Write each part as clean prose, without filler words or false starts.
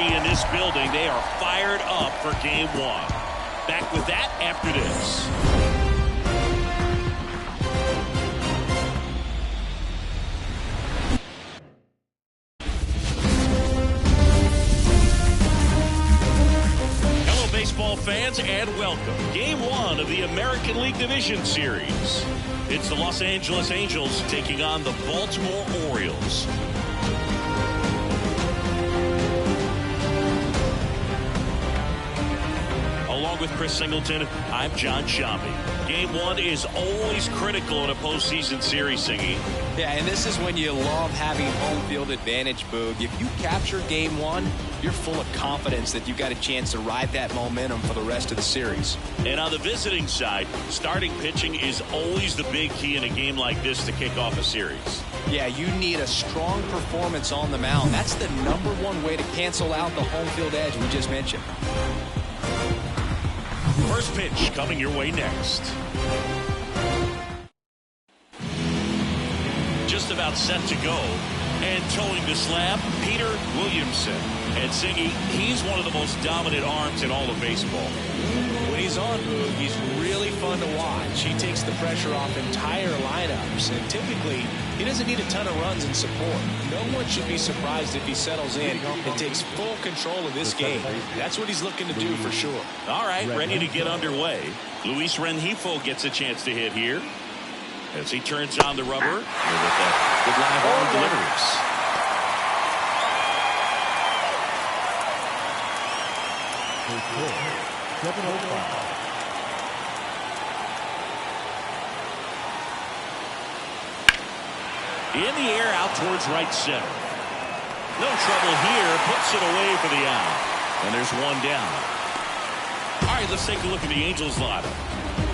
energy in this building. They are fired up for game one. Back with that after this. Baseball fans, and welcome. Game one of the American League Division Series. It's the Los Angeles Angels taking on the Baltimore Orioles. Along with Chris Singleton, I'm John Shambi. Game one is always critical in a postseason series, Singy. Yeah, and this is when you love having home field advantage, Boog. If you capture game one, you're full of confidence that you've got a chance to ride that momentum for the rest of the series. And on the visiting side, starting pitching is always the big key in a game like this to kick off a series. Yeah, you need a strong performance on the mound. That's the #1 way to cancel out the home field edge we just mentioned. First pitch coming your way next. Just about set to go. And towing the slab, Peter Williamson. And Singy, he's one of the most dominant arms in all of baseball. When he's on, Boog, he's really fun to watch. He takes the pressure off entire lineups, and typically he doesn't need a ton of runs and support. No one should be surprised if he settles in and takes full control of this game. That's what he's looking to do for sure. All right, ready to get underway. Luis Rengifo gets a chance to hit here as he turns on the rubber with that good line of arm deliveries. In the air out towards right center. No trouble here. Puts it away for the out. And there's one down. All right, let's take a look at the Angels lineup.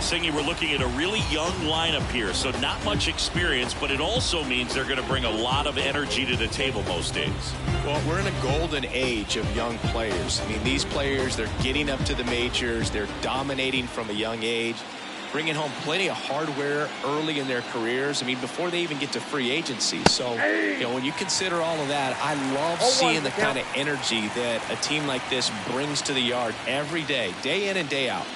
Singy, we're looking at a really young lineup here, so not much experience, but it also means they're going to bring a lot of energy to the table most days. Well, we're in a golden age of young players. I mean, these players, they're getting up to the majors. They're dominating from a young age, bringing home plenty of hardware early in their careers. I mean, before they even get to free agency. So, you know, when you consider all of that, I love seeing the kind of energy that a team like this brings to the yard every day in and day out.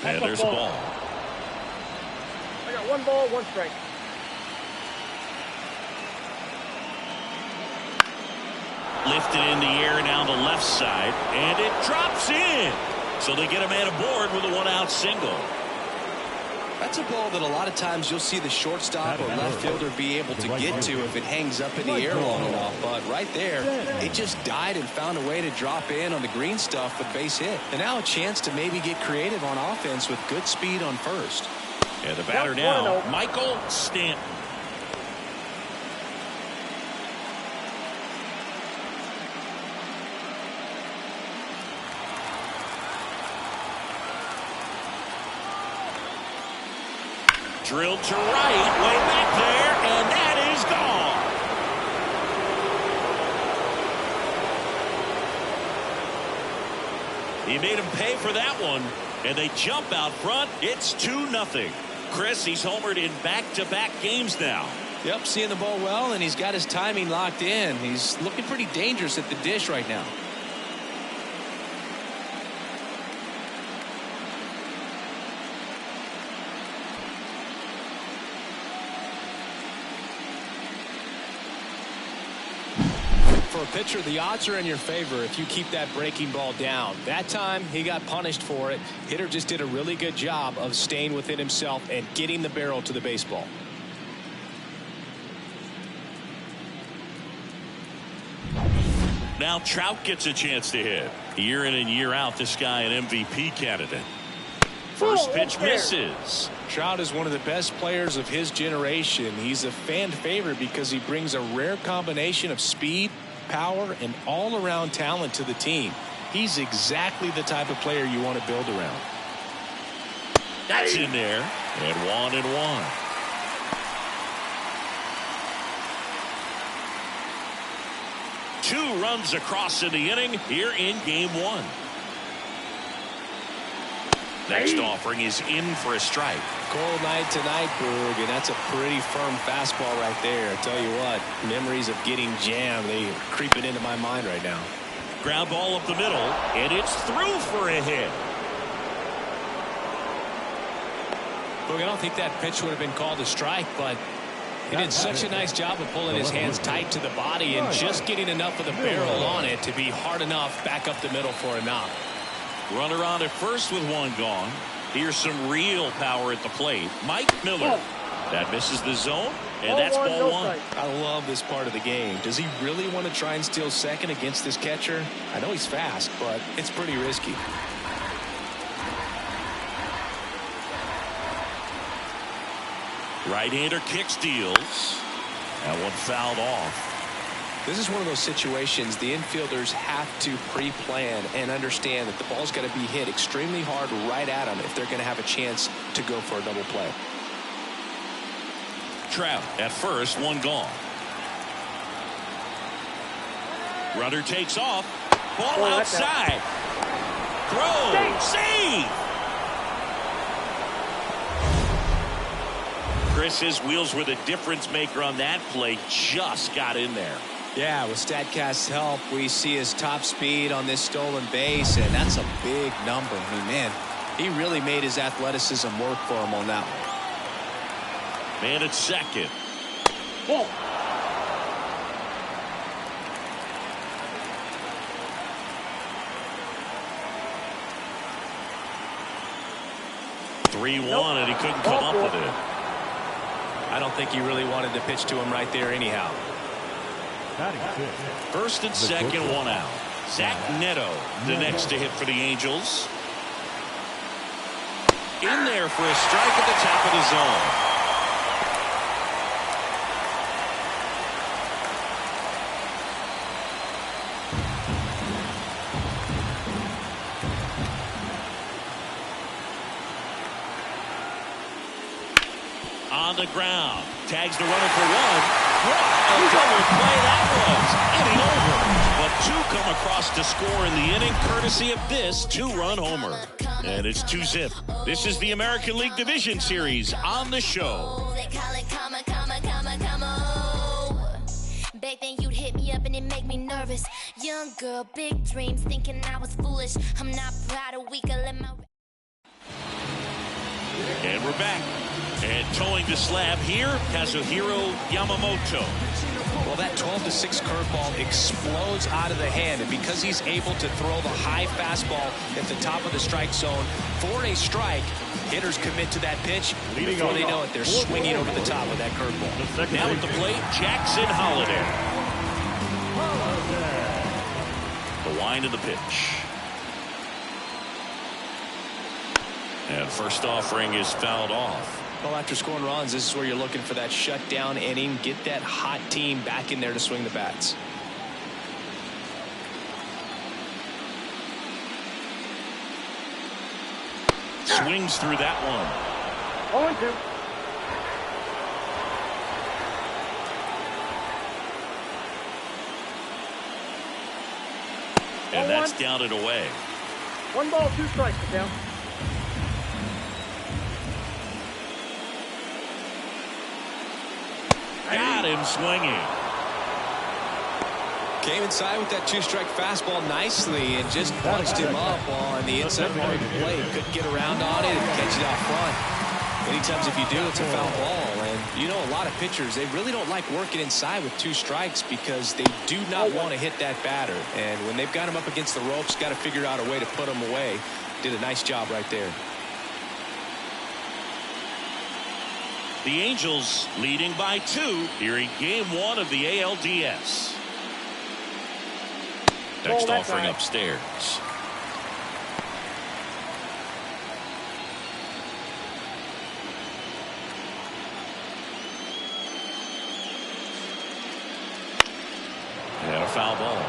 And there's a ball. I got 1 ball, 1 strike. Lifted in the air now to the left side, and it drops in. So they get a man aboard with a 1-out single. That's a ball that a lot of times you'll see the shortstop or left fielder be able to get to if it hangs up in the air long enough. But right there, it just died and found a way to drop in on the green stuff with base hit. And now a chance to maybe get creative on offense with good speed on first. And the batter now, Michael Stanton. Drilled to right, way back there, and that is gone. He made him pay for that one, and they jump out front. It's 2-0. Chris, he's homered in back-to-back games now. Yep, seeing the ball well, and he's got his timing locked in. He's looking pretty dangerous at the dish right now. For a pitcher, the odds are in your favor if you keep that breaking ball down. That time, he got punished for it. Hitter just did a really good job of staying within himself and getting the barrel to the baseball. Now Trout gets a chance to hit. Year in and year out, this guy an MVP candidate. First pitch misses. Trout is one of the best players of his generation. He's a fan favorite because he brings a rare combination of speed, power, and all-around talent to the team. He's exactly the type of player you want to build around. That's in there. And 1-1. Two runs across in the inning here in game one. Next offering is in for a strike. Cold night tonight, Boog, and that's a pretty firm fastball right there. I tell you what, memories of getting jammed, they are creeping into my mind right now. Ground ball up the middle, and it's through for a hit. Boog, I don't think that pitch would have been called a strike, but he did such a nice job of pulling his hands tight to the body and just getting enough of the barrel on it to be hard enough back up the middle for a knock. Runner on at first with one gone. Here's some real power at the plate. Mike Miller. That misses the zone, and that's ball one. I love this part of the game. Does he really want to try and steal second against this catcher? I know he's fast, but it's pretty risky. Right-hander kick steals. That one fouled off. This is one of those situations the infielders have to pre-plan and understand that the ball's got to be hit extremely hard right at them if they're going to have a chance to go for a double play. Trout at first, one gone. Runner takes off. Ball outside. Throw. Save. Chris's wheels were the difference maker on that play. Just got in there. Yeah, with StatCast's help, we see his top speed on this stolen base, and that's a big number. I mean, man, he really made his athleticism work for him on that one. Man at second. Ball. (3-1), and he couldn't come up with it. I don't think he really wanted to pitch to him right there anyhow. First and second, one out. Zach Neto, the next to hit for the Angels. In there for a strike at the top of the zone. On the ground. Tags the runner for one. What a double play that was. Inning over. But two come across to score in the inning courtesy of this two-run homer. And it's 2-zip. This is the American League Division Series on the show. Back then you'd hit me up and it make me nervous. Young girl, big dreams, thinking I was foolish. I'm not proud of weak, I let my... And we're back. And towing the slab here, Kazuhiro Yamamoto. Well, that 12-6 curveball explodes out of the hand, and because he's able to throw the high fastball at the top of the strike zone for a strike, hitters commit to that pitch. Before they know it, they're swinging over the top of that curveball. Now at the plate, Jackson Holliday. The wind of the pitch. And first offering is fouled off. Well, after scoring runs, this is where you're looking for that shutdown inning. Get that hot team back in there to swing the bats. Swings through that one. 0-2. And that's down and away. 1 ball, 2 strikes, down. Got him swinging. Came inside with that 2-strike fastball nicely and just punched him up on the inside part of the plate. Couldn't get around on it and catch it out front. Many times if you do, it's a foul ball. And you know, a lot of pitchers, they really don't like working inside with 2 strikes because they do not want to hit that batter. And when they've got him up against the ropes, got to figure out a way to put him away. Did a nice job right there. The Angels leading by 2 here in Game 1 of the ALDS. Next offering upstairs. And a foul ball.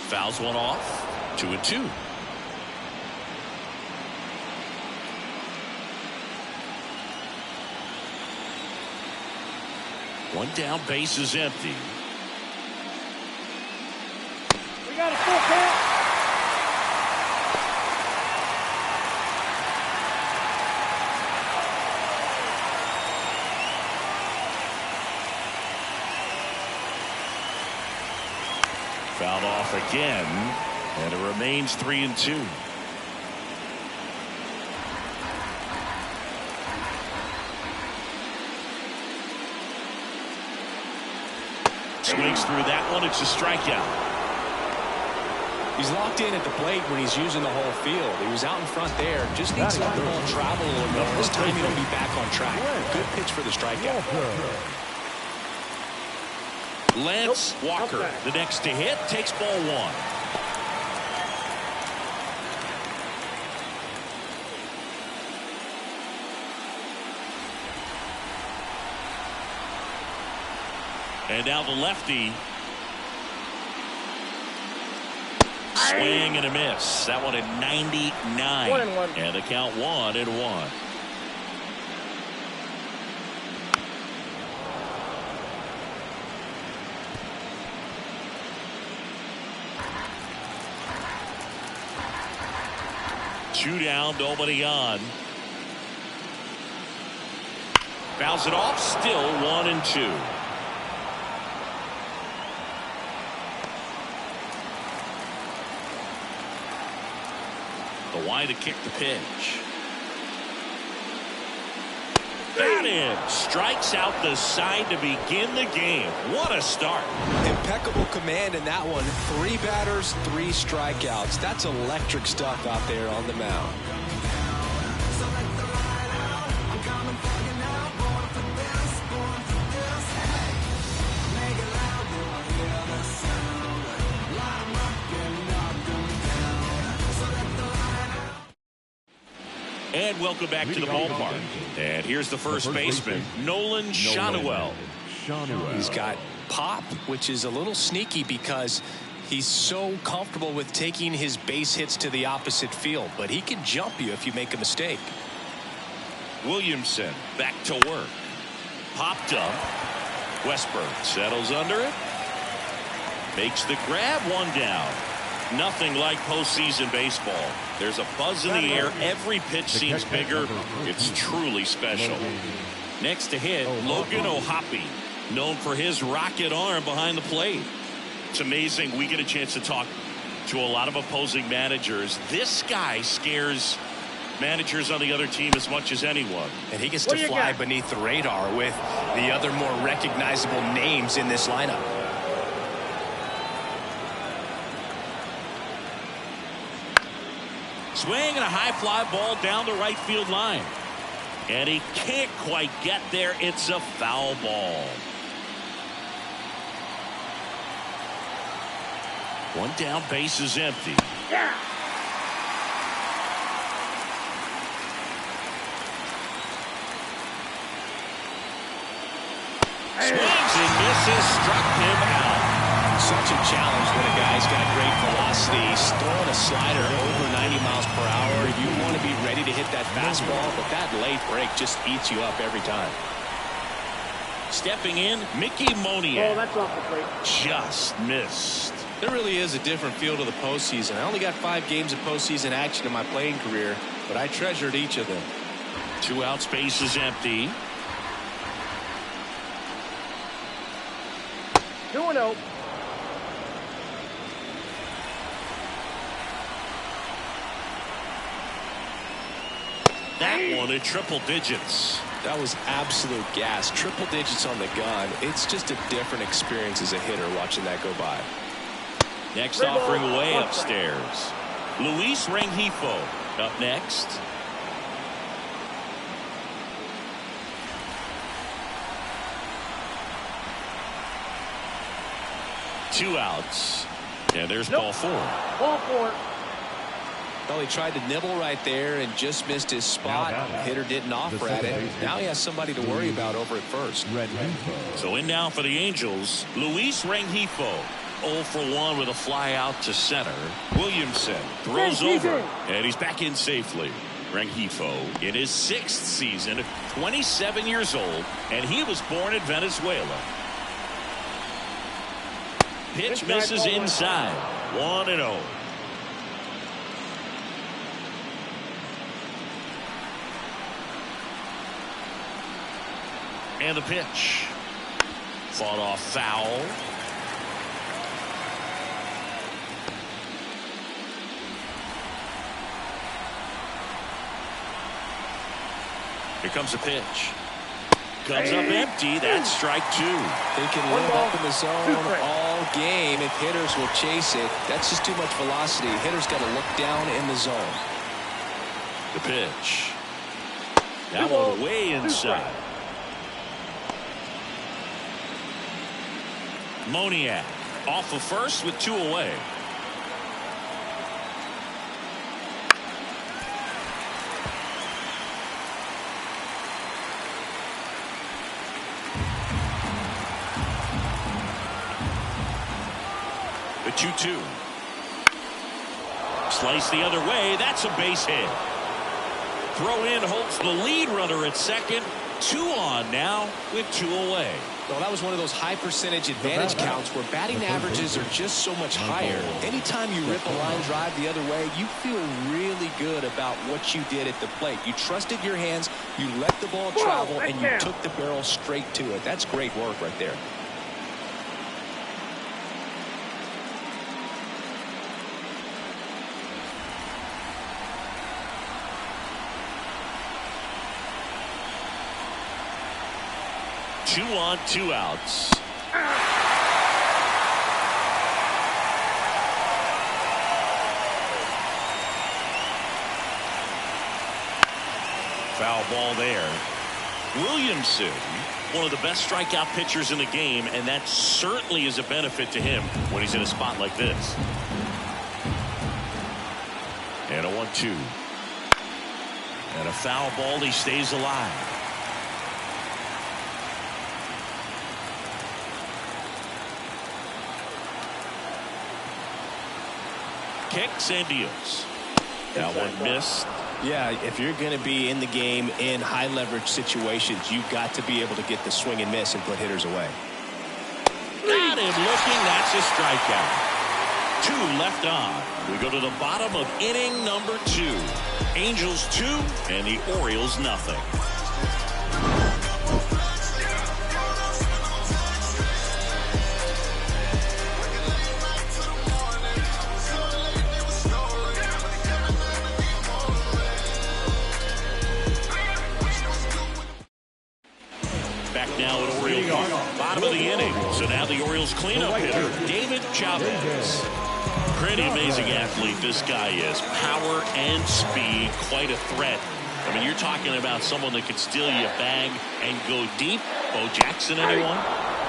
Fouls one off. 2-2. One down, base is empty. We got a full count. Fouled off again, and it remains 3-2. Swings through that one. It's a strikeout. He's locked in at the plate when he's using the whole field. He was out in front there. Just needs to let the ball travel a little more. This time he'll be back on track. Good pitch for the strikeout. Lance Walker, the next to hit, takes ball one. And now the lefty. Swing and a miss. That one at 99. 1-1. And the count 1-1. Two down, nobody on. Fouls it off, still 1-2. The wide to kick the pitch. That in. Strikes out the side to begin the game. What a start. Impeccable command in that one. 3 batters, 3 strikeouts. That's electric stuff out there on the mound. And welcome back to the ballpark. And here's the first baseman, Nolan Schanuel. He's got pop, which is a little sneaky because he's so comfortable with taking his base hits to the opposite field. But he can jump you if you make a mistake. Williamson back to work. Popped up. Westburg settles under it. Makes the grab, one down. Nothing like postseason baseball. There's a buzz in the air. Every pitch seems bigger. It's truly special. Next to hit, Logan O'Hoppe, known for his rocket arm behind the plate. It's amazing. We get a chance to talk to a lot of opposing managers. This guy scares managers on the other team as much as anyone. And he gets to fly beneath the radar with the other more recognizable names in this lineup. Swing and a high fly ball down the right field line. And he can't quite get there. It's a foul ball. One down, base is empty. Yeah. Swings and misses, struck him out. Such a challenge when a guy's got great velocity. He's throwing a slider over 90 miles per hour. You want to be ready to hit that fastball, but that late break just eats you up every time. Stepping in, Mickey Moniak. Oh, that's off the plate. Just missed. There really is a different feel to the postseason. I only got 5 games of postseason action in my playing career, but I treasured each of them. 2 outs, base is empty. 2-0. That one at triple digits. That was absolute gas. Triple digits on the gun. It's just a different experience as a hitter watching that go by. Next offering way upstairs. Luis Rengifo up next. Two outs. And there's ball 4. Ball 4. Well, he tried to nibble right there and just missed his spot. Hitter didn't offer at it. Now he has somebody to worry about over at first. So in now for the Angels, Luis Rengifo. 0 for 1 with a fly out to center. Williamson throws over, and he's back in safely. Rengifo in his 6th season, 27 years old, and he was born in Venezuela. Pitch misses inside. 1-0. And the pitch. Fought off foul. Here comes a pitch. Comes up empty. That's strike 2. They can live up in the zone all game if hitters will chase it. That's just too much velocity. Hitters got to look down in the zone. The pitch. That one way inside. Moniak off of first with 2 away. The 2-2. Slice the other way. That's a base hit. Throw in holds the lead runner at second. 2 on now with 2 away. Well, that was one of those high percentage advantage counts where batting averages are just so much higher. Anytime you rip a line drive the other way, you feel really good about what you did at the plate. You trusted your hands, you let the ball travel, and you took the barrel straight to it. That's great work right there. Two on, 2 outs. Foul ball there. Williamson, one of the best strikeout pitchers in the game, and that certainly is a benefit to him when he's in a spot like this. And a 1-2. And a foul ball. He stays alive. Kicks and deals. That one missed. Yeah, if you're going to be in the game in high leverage situations, you've got to be able to get the swing and miss and put hitters away. Got him looking. That's a strikeout. 2 left on. We go to the bottom of inning number 2. Angels 2 and the Orioles nothing. Bottom of the inning. So now the Orioles cleanup hitter, David Chavez. Pretty amazing athlete this guy is. Power and speed, quite a threat. I mean, you're talking about someone that could steal you a bag and go deep. Bo Jackson, anyone?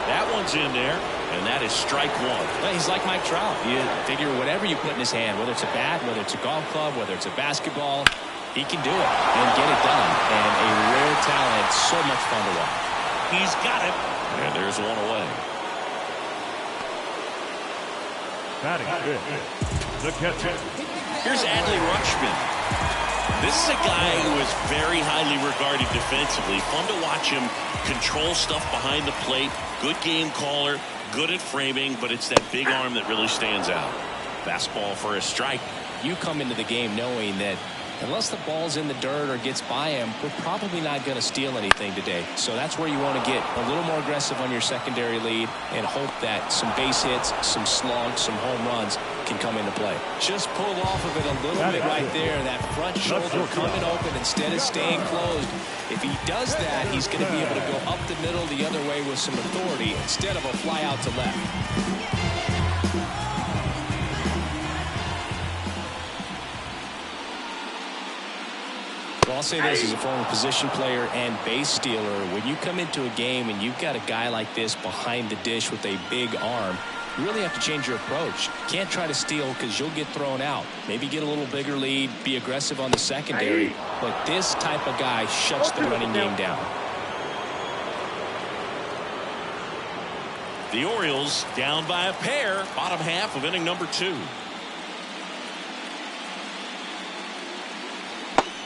That one's in there, and that is strike 1. Well, he's like Mike Trout. You figure whatever you put in his hand, whether it's a bat, whether it's a golf club, whether it's a basketball, he can do it and get it done. And a rare talent, so much fun to watch. He's got it. And there's 1 away. Batting fifth, the catcher. Here's Adley Rutschman. This is a guy who is very highly regarded defensively. Fun to watch him control stuff behind the plate. Good game caller, good at framing, but it's that big arm that really stands out. Fastball for a strike. You come into the game knowing that unless the ball's in the dirt or gets by him, we're probably not going to steal anything today. So that's where you want to get a little more aggressive on your secondary lead and hope that some base hits, some slugs, some home runs can come into play. Just pulled off of it a little bit right there. That front shoulder coming open instead of staying closed. If he does that, he's going to be able to go up the middle the other way with some authority instead of a fly out to left. Well, I'll say this as a former position player and base stealer. When you come into a game and you've got a guy like this behind the dish with a big arm, you really have to change your approach. You can't try to steal because you'll get thrown out. Maybe get a little bigger lead, be aggressive on the secondary. But this type of guy shuts the running game down. The Orioles down by a pair, bottom half of inning number 2.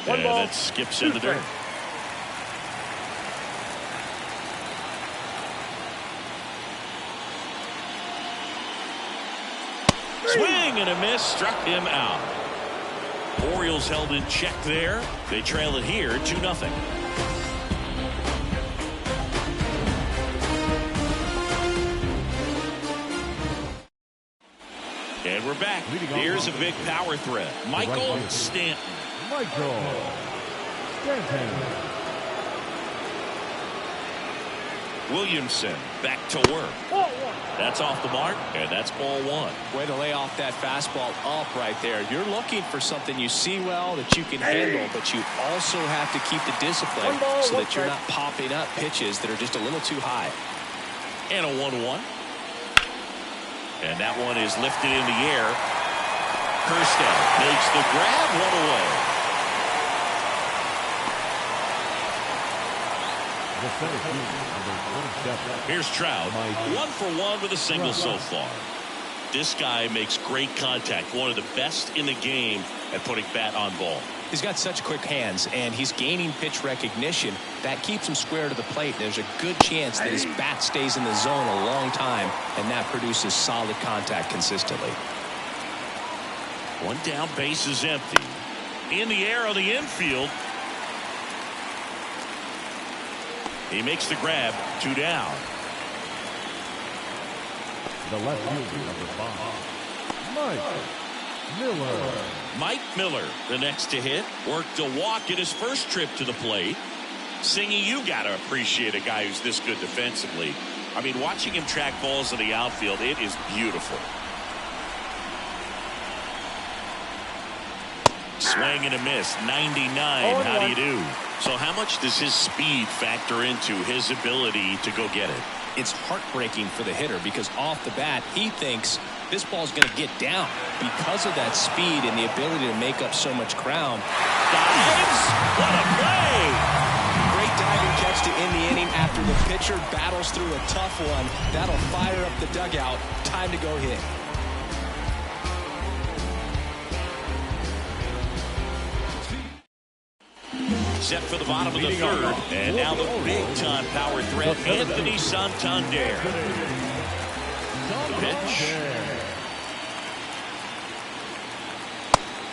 And that skips in the dirt. Swing and a miss, struck him out. Orioles held in check there. They trail it here 2-0. And we're back. Here's a big power threat. Michael Stanton. Williamson back to work. That's off the mark, and that's ball one. Way to lay off that fastball up right there. You're looking for something you see well that you can handle, but you also have to keep the discipline so that you're not popping up pitches that are just a little too high. And a 1-1. And that one is lifted in the air. Kerstead makes the grab, one away. Here's Trout, 1-for-1 with a single so far. This guy makes great contact, one of the best in the game at putting bat on ball. He's got such quick hands, and he's gaining pitch recognition. That keeps him square to the plate. There's a good chance that his bat stays in the zone a long time, and that produces solid contact consistently. One down, base is empty. In the air on the infield. He makes the grab, 2 down. The left fielder, number 5, Mike Miller. Mike Miller, the next to hit, worked a walk in his first trip to the plate. Singy, you got to appreciate a guy who's this good defensively. I mean, watching him track balls in the outfield, it is beautiful. Swing and a miss, 99. How do you do? So how much does his speed factor into his ability to go get it? It's heartbreaking for the hitter because off the bat, he thinks this ball's going to get down because of that speed and the ability to make up so much ground. Dives! What a play! Great diving catch to end the inning after the pitcher battles through a tough one. That'll fire up the dugout. Time to go hit. Set for the bottom of the third, and now the big-time power threat, Anthony Santander. Pitch.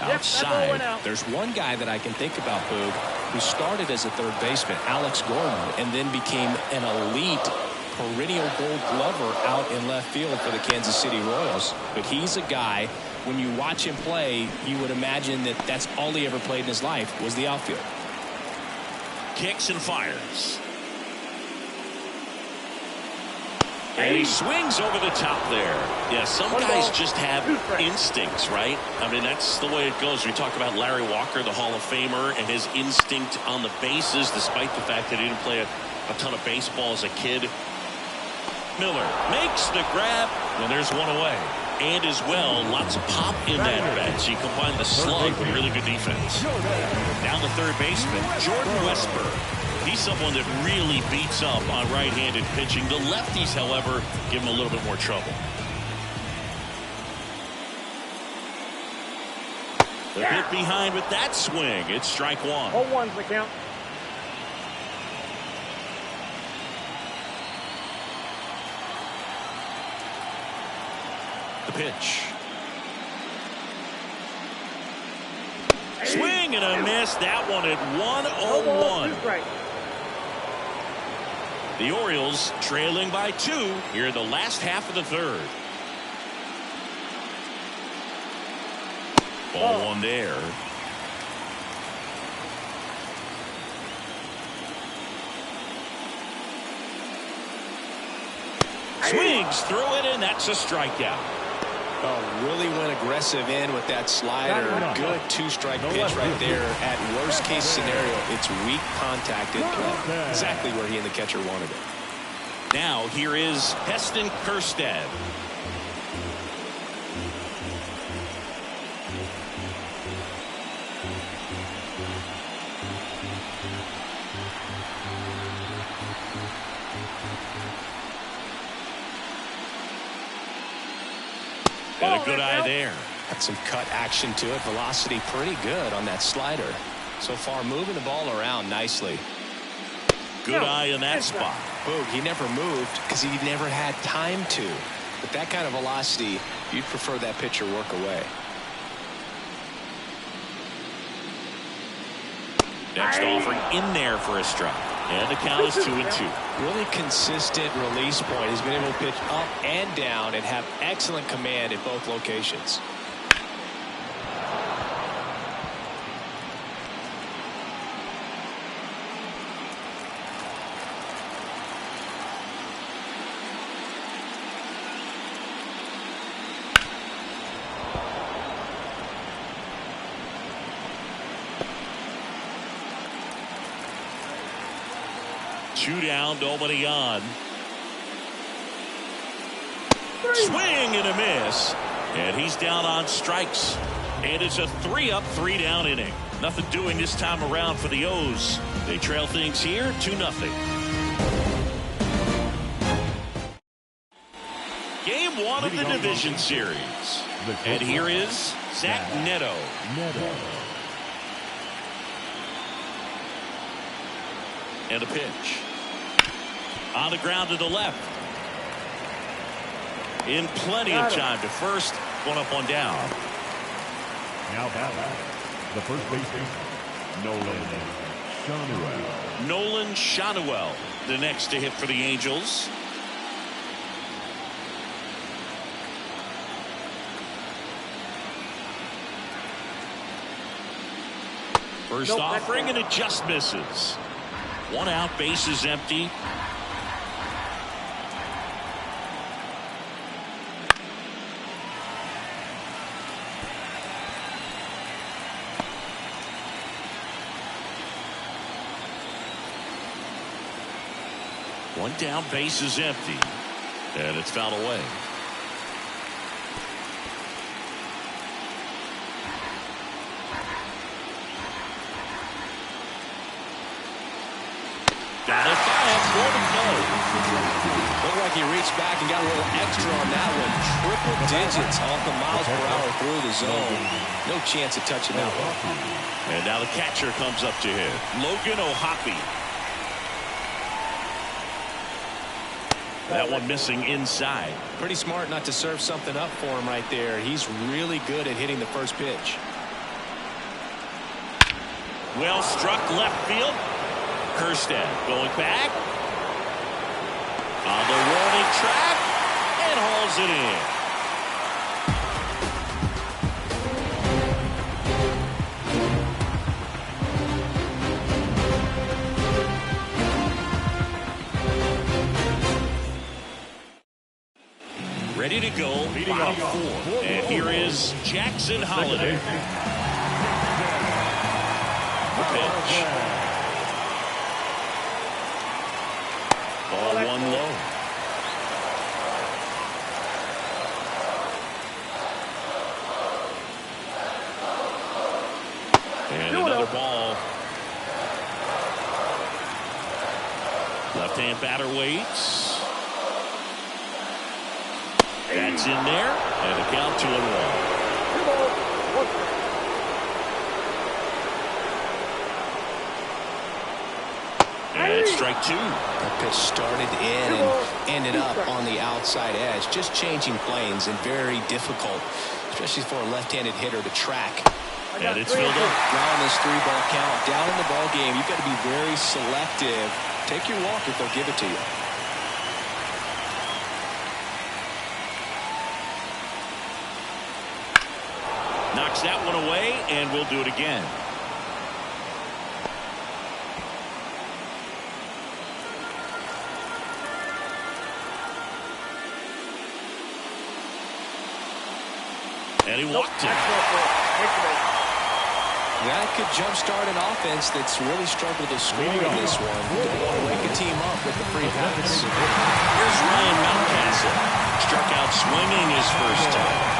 Outside. There's one guy that I can think about, Boog, who started as a third baseman, Alex Gordon, and then became an elite perennial gold glover out in left field for the Kansas City Royals. But he's a guy, when you watch him play, you would imagine that that's all he ever played in his life was the outfield. Kicks and fires. And he swings over the top there. Yeah, some guys just have instincts, right? I mean, that's the way it goes. We talk about Larry Walker, the Hall of Famer, and his instinct on the bases, despite the fact that he didn't play a ton of baseball as a kid. Miller makes the grab, and there's one away. And as well, lots of pop in that bench. He combined the slug with really good defense. Now the third baseman, Jordan Westburg. He's someone that really beats up on right-handed pitching. The lefties, however, give him a little bit more trouble. The hit behind with that swing. It's strike one. 0-1's the count. The pitch. Swing and a miss. That one at 1-0-1. The Orioles trailing by 2 here in the last half of the third. Ball one there. Swings through it, and that's a strikeout. Oh, really went aggressive in with that slider. Good two-strike pitch right there. At worst-case scenario, it's weak contact in play. Exactly where he and the catcher wanted it. Now here is Heston Kjerstad. And a good eye there. Got some cut action to it. Velocity pretty good on that slider. So far, moving the ball around nicely. Good eye in that spot. Boog, he never moved because he never had time to. With that kind of velocity, you'd prefer that pitcher work away. Next offering in there for a strike. And the count is 2-2. Really consistent release point. He's been able to pitch up and down and have excellent command at both locations. Two down, nobody on. Swing and a miss. And he's down on strikes. And it's a 3-up, 3-down inning. Nothing doing this time around for the O's. They trail things here 2-0. Game 1 of the division series. And here is Zach Neto. And a pitch. On the ground to the left. In plenty of time to first. One up, one down. Now batting, the first baseman, Nolan Schanuel. Nolan Schanuel, the next to hit for the Angels. First offering, and it just misses. One out, base is empty. One down, base is empty. And it's fouled away. Got it back, 4-0. Looked like he reached back and got a little extra on that one. Triple digits off the miles per hour through the zone. No chance of touching that one. And now the catcher comes up to hit. Logan O'Hoppe. That one missing inside. Pretty smart not to serve something up for him right there. He's really good at hitting the first pitch. Well struck left field. Kerstad going back. On the warning track. And hauls it in. Ready to go, bottom 4. And here is Jackson Holiday. The pitch. Ball 1 low. And another ball. Left-hand batter waits. That's in there, and a count 2-1. 2 balls, 1 strike. And strike 2. That pitch started in and ended up on the outside edge. Just changing planes and very difficult, especially for a left-handed hitter to track. And it's filled up. Now on this 3-ball count, down in the ball game, you've got to be very selective. Take your walk if they'll give it to you. Knocks that one away, and we'll do it again. And he walked it. That could jumpstart an offense that's really struggled to score in this one. Don't want to wake a team up with the free pass. Here's Ryan Mountcastle. Struck out swinging his first time.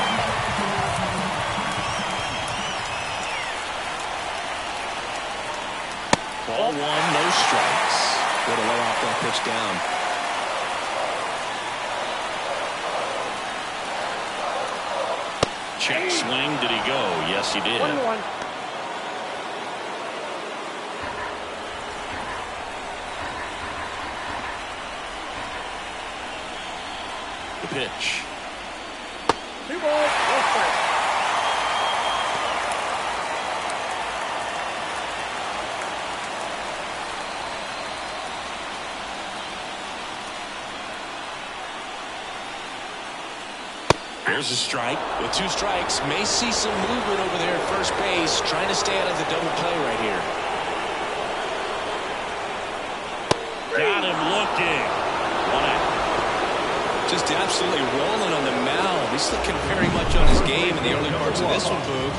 Ball 1, no strikes. Way to lay off that pitch down. Check swing. Did he go? Yes, he did. 1-1. pitch. 2 balls, 1 strike. There's a strike. With 2 strikes, may see some movement over there at first base, trying to stay out of the double play right here. Got him looking. 1 out. Just absolutely rolling on the mound. He's looking very much on his game in the early parts of this one, Boog.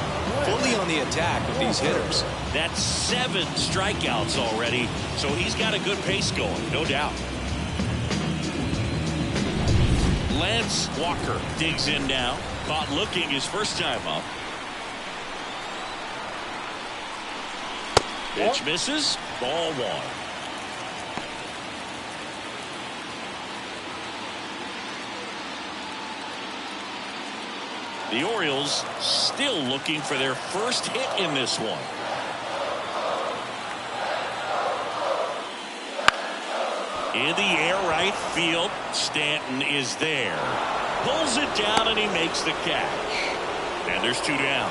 Fully on the attack with these hitters. That's 7 strikeouts already, so he's got a good pace going, no doubt. Lance Walker digs in now. Caught looking his first time up. Pitch misses. Ball 1. The Orioles still looking for their first hit in this one. In the air right field. Stanton is there. Pulls it down and he makes the catch. And there's 2 down.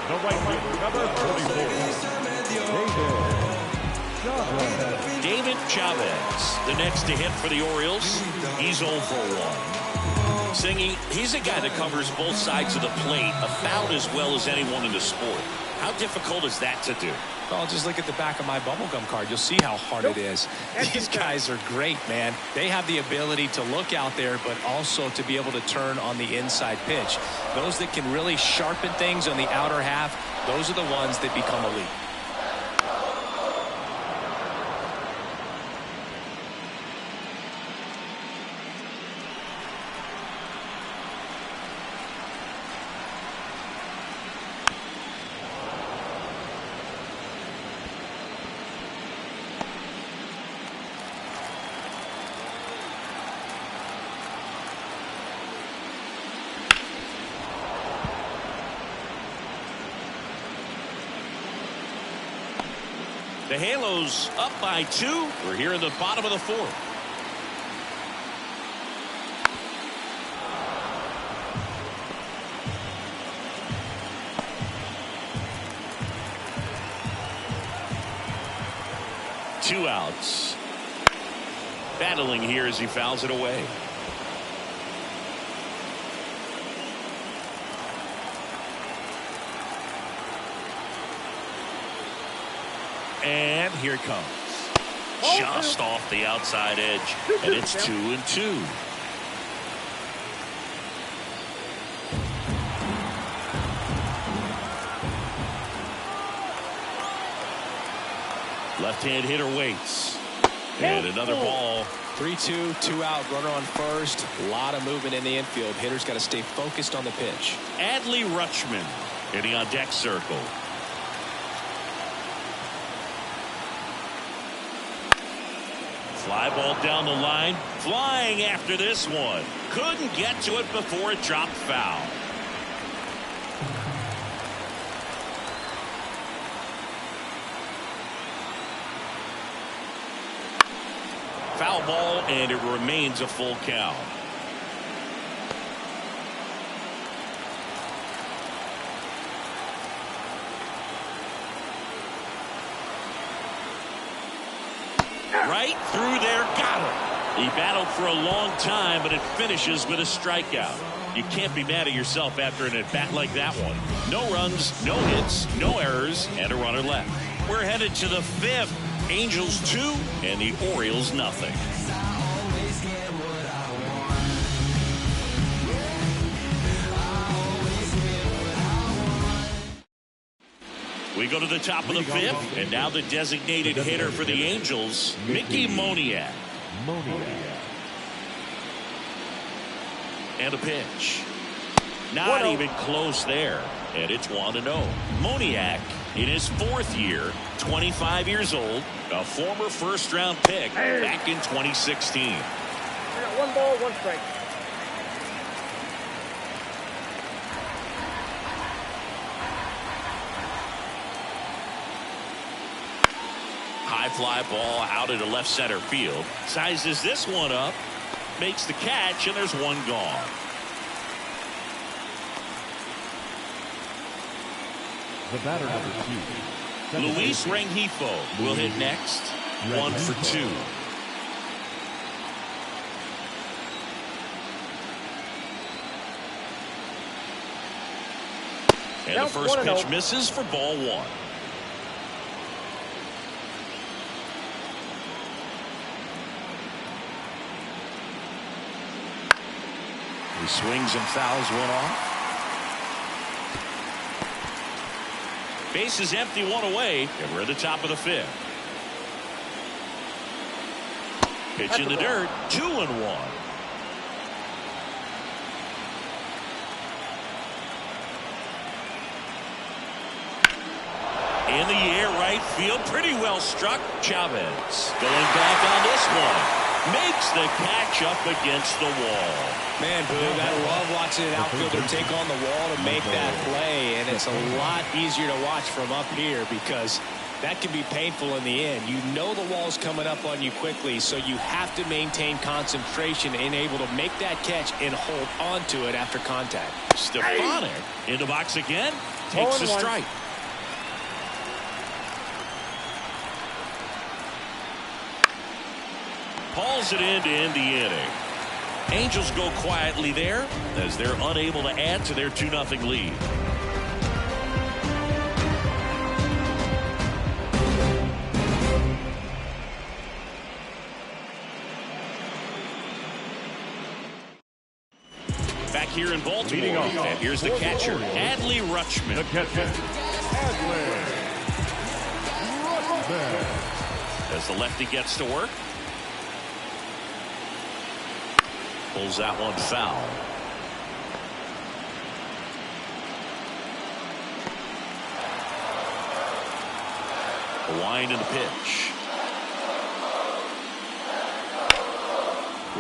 The right fielder, number 44, David Chavez, the next to hit for the Orioles. He's 0 for 1. Singy, he's a guy that covers both sides of the plate about as well as anyone in the sport. How difficult is that to do? Well, just look at the back of my bubblegum card. You'll see how hard it is. These guys are great, man. They have the ability to look out there, but also to be able to turn on the inside pitch. Those that can really sharpen things on the outer half, those are the ones that become elite. The Halos up by 2. We're here in the bottom of the 4th. Two outs. Battling here as he fouls it away. And here it comes. Just off the outside edge. And it's 2-2. Left-hand hitter waits. And another ball. 3-2, 2 out, runner on first. A lot of movement in the infield. Hitter's got to stay focused on the pitch. Adley Rutschman hitting on deck circle. Fly ball down the line. Flying after this one. Couldn't get to it before it dropped foul. Foul ball, and it remains a full count. Right through there, got him. He battled for a long time, but it finishes with a strikeout. You can't be mad at yourself after an at-bat like that one. No runs, no hits, no errors, and a runner left. We're headed to the 5th. Angels 2 and the Orioles nothing. We go to the top of the 5th, and now the designated hitter for the Angels, Mickey Moniak. And a pitch. Not even close there. And it's 1-0. Moniak, in his 4th year, 25 years old, a former first-round pick back in 2016. I got 1 ball, 1 strike. High fly ball out into left center field. Sizes this one up. makes the catch, and there's one gone. The batter, number 2. Luis Rengifo will hit next. 1 for 2. And the first pitch misses for ball 1. He swings and fouls one off. Base is empty, 1 away, and we're at the top of the 5th. Pitch in the dirt, 2-1. In the air, right field, pretty well struck. Chavez going back on this one. Makes the catch up against the wall. Man, Boog, I love watching an outfielder take on the wall to make that play, and it's a lot easier to watch from up here because that can be painful in the end. You know the wall's coming up on you quickly, so you have to maintain concentration and able to make that catch and hold on to it after contact. Stefanik in the box again, takes a strike. Hauls it in to end the inning. Angels go quietly there as they're unable to add to their 2-0 lead. Back here in Baltimore, and here's the catcher, Adley Rutschman. The catcher, Adley Rutschman. As the lefty gets to work. Pulls that one foul. The wind and the pitch.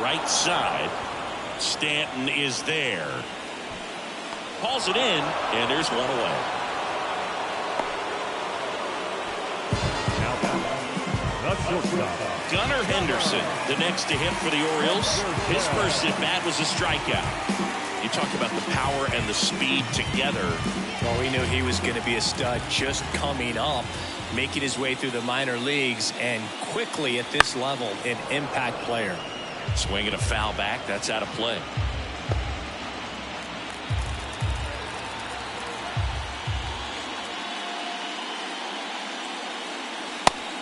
Right side. Stanton is there. Hauls it in, and there's one away. The shortstop, Gunnar Henderson, the next to him for the Orioles. His first at bat was a strikeout. You talk about the power and the speed together. Well, we knew he was going to be a stud just coming up, making his way through the minor leagues, and quickly at this level, an impact player. Swinging a foul back, that's out of play.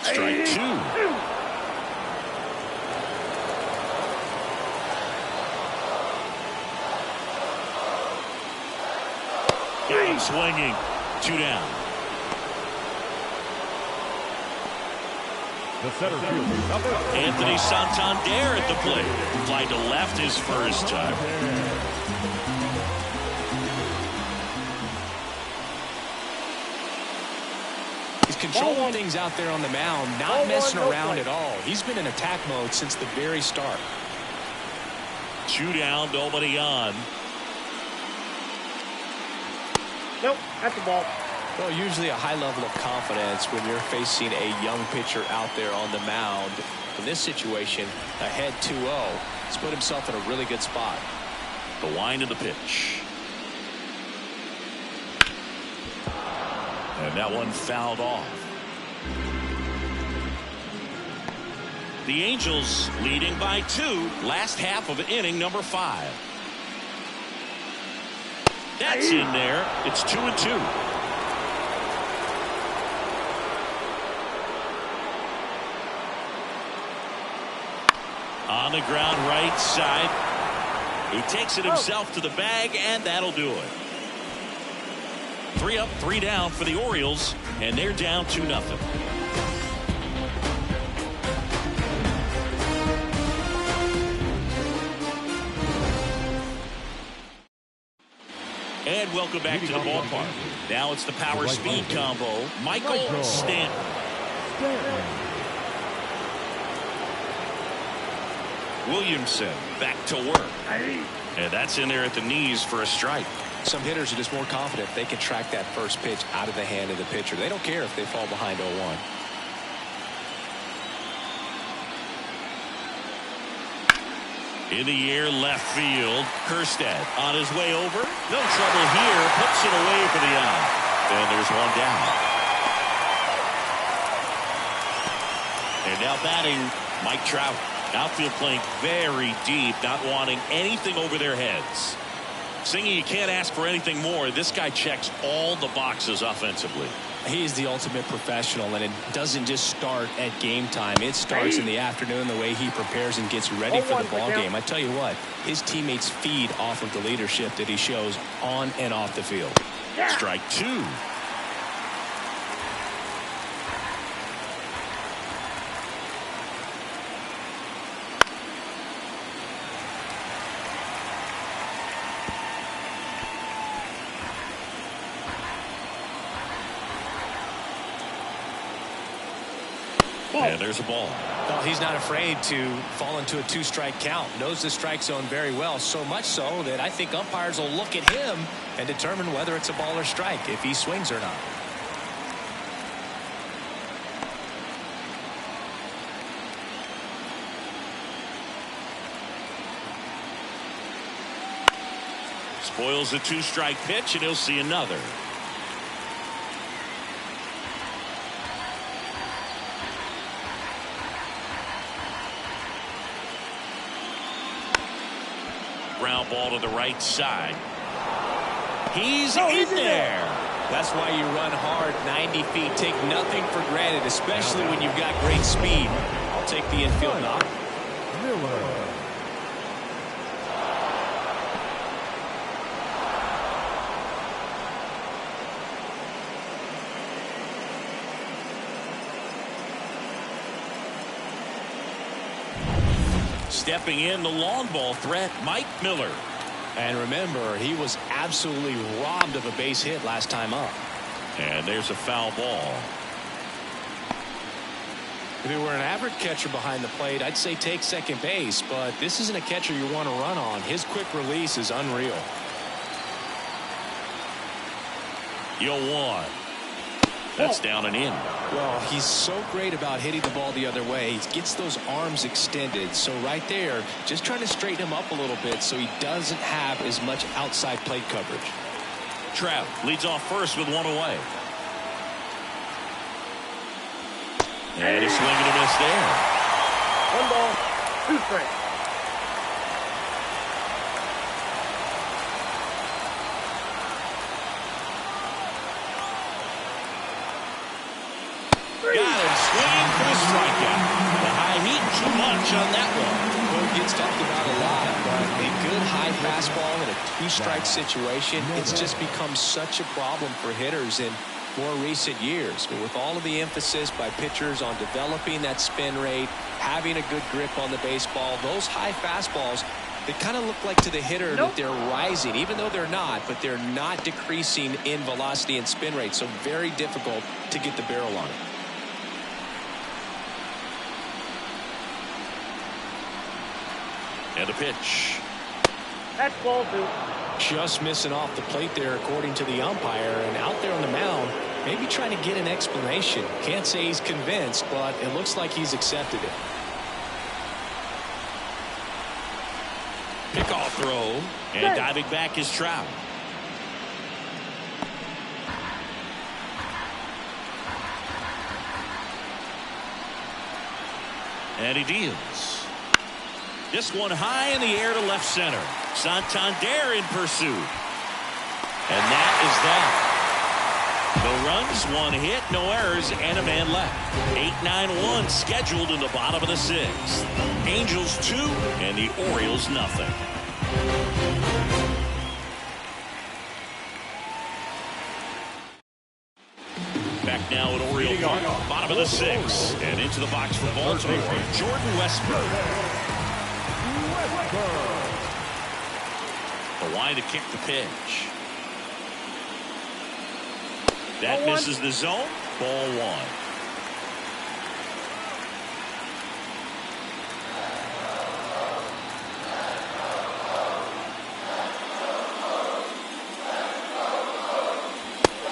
Strike 2. Got him swinging. 2 down. the center fielder, number Anthony Santander at the plate. Fly to left his first time. He's controlling things out there on the mound, not messing around at all. He's been in attack mode since the very start. 2 down, nobody on. Nope, that's the ball. Well, usually a high level of confidence when you're facing a young pitcher out there on the mound. In this situation, ahead 2-0, he's put himself in a really good spot. The wind of the pitch. And that one fouled off. The Angels leading by 2. Last half of inning number 5. That's in there. It's 2-2. On the ground right side. He takes it himself to the bag, and that'll do it. 3 up, 3 down for the Orioles, and they're down 2-0. And welcome back to the ballpark. Now it's the power speed combo. Michael Stanton. Williamson back to work. And that's in there at the knees for a strike. Some hitters are just more confident they can track that first pitch out of the hand of the pitcher. They don't care if they fall behind 0-1. In the air, left field. Kerstead on his way over. No trouble here. Puts it away for the out. And there's one down. And now batting, Mike Trout. Outfield playing very deep, not wanting anything over their heads. Singy, you can't ask for anything more. This guy checks all the boxes offensively. He's the ultimate professional, and it doesn't just start at game time. It starts in the afternoon, the way he prepares and gets ready for the ball game. I tell you what, his teammates feed off of the leadership that he shows on and off the field. Strike two. And there's a ball. Well, he's not afraid to fall into a two-strike count. Knows the strike zone very well, so much so that I think umpires will look at him and determine whether it's a ball or strike, if he swings or not. Spoils a two-strike pitch, and he'll see another. Ground ball to the right side. He's in there. That's why you run hard 90 feet. Take nothing for granted, especially when you've got great speed. I'll take the infield knock. Miller. Stepping in, the long ball threat, Mike Miller. And remember, he was absolutely robbed of a base hit last time up. And there's a foul ball. If it were an average catcher behind the plate, I'd say take second base, but this isn't a catcher you want to run on. His quick release is unreal. 0-1. That's down and in. Well, he's so great about hitting the ball the other way. He gets those arms extended. So right there, just trying to straighten him up a little bit so he doesn't have as much outside plate coverage. Trout leads off first with one away. And a swing and a miss there. 1 ball, 2 strikes. Got him swinging for the strikeout. The high heat too much on that one. Well, it gets talked about a lot, but a good high fastball in a two-strike situation, it's just become such a problem for hitters in more recent years. But with all of the emphasis by pitchers on developing that spin rate, having a good grip on the baseball, those high fastballs, they kind of look like to the hitter that they're rising, even though they're not, but they're not decreasing in velocity and spin rate. So very difficult to get the barrel on it. And a pitch. That's ball 2. Just missing off the plate there, according to the umpire, and out there on the mound, maybe trying to get an explanation. Can't say he's convinced, but it looks like he's accepted it. Pickoff throw, and diving back is Trout. And he deals. This one high in the air to left center. Santander in pursuit. And that is that. No runs, 1 hit, no errors, and a man left. 8-9-1 scheduled in the bottom of the 6th. Angels 2 and the Orioles nothing. Back now at Oriole Park, bottom of the 6th, and into the box for Baltimore, Jordan Westburg. The line to kick the pitch. That misses the zone. Ball 1.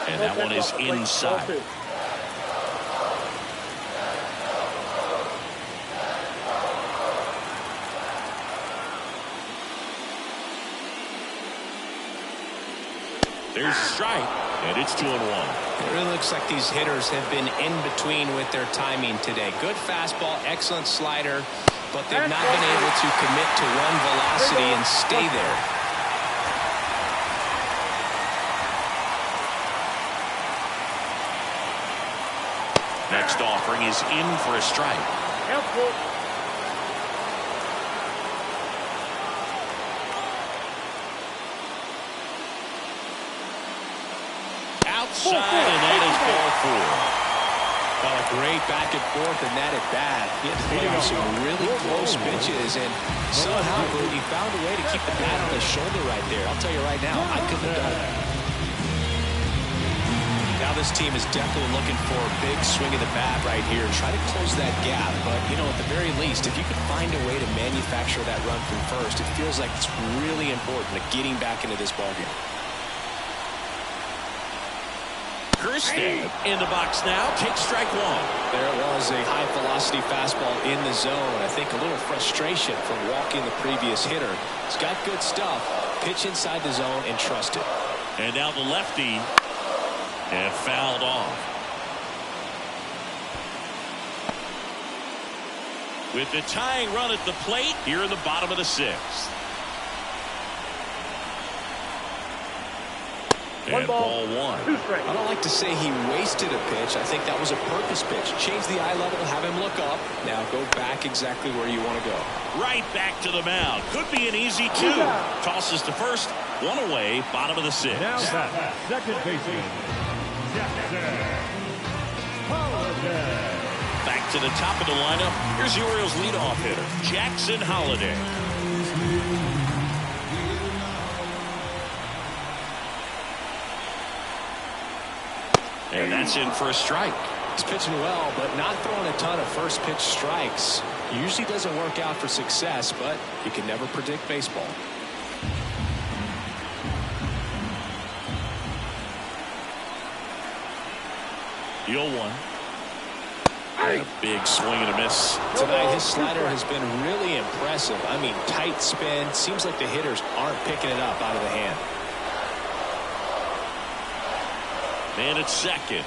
And that one is inside. There's a strike, and it's 2-1. It really looks like these hitters have been in between with their timing today. Good fastball, excellent slider, but they've not been able to commit to one velocity and stay there. Next offering is in for a strike. Outside, and that is ball 4. Well, a great back and forth in that at bat. He had to play off some really close pitches, and somehow he found a way to keep the bat on his shoulder right there. I'll tell you right now, I couldn't have done it. Now this team is definitely looking for a big swing of the bat right here. Try to close that gap, but, you know, at the very least, if you can find a way to manufacture that run from first, it feels like it's really important to getting back into this ballgame. Kirsten in the box now. Takes strike 1. There it was, a high-velocity fastball in the zone. I think a little frustration from walking the previous hitter. He's got good stuff. Pitch inside the zone and trust it. And now the lefty. And fouled off. With the tying run at the plate here in the bottom of the 6th. And ball 1. 2 strikes. I don't like to say he wasted a pitch. I think that was a purpose pitch. Change the eye level, have him look up. Now go back exactly where you want to go. Right back to the mound. Could be an easy 2. Tosses to first. 1 away. Bottom of the 6th. Now that second baseman, Jackson. Back to the top of the lineup. Here's the Orioles leadoff hitter, Jackson Holliday. And that's in for a strike. He's pitching well, but not throwing a ton of first pitch strikes. Usually doesn't work out for success, but you can never predict baseball. The 0-1. And a big swing and a miss. Tonight, his slider has been really impressive. I mean, tight spin. Seems like the hitters aren't picking it up out of the hand. Man at second.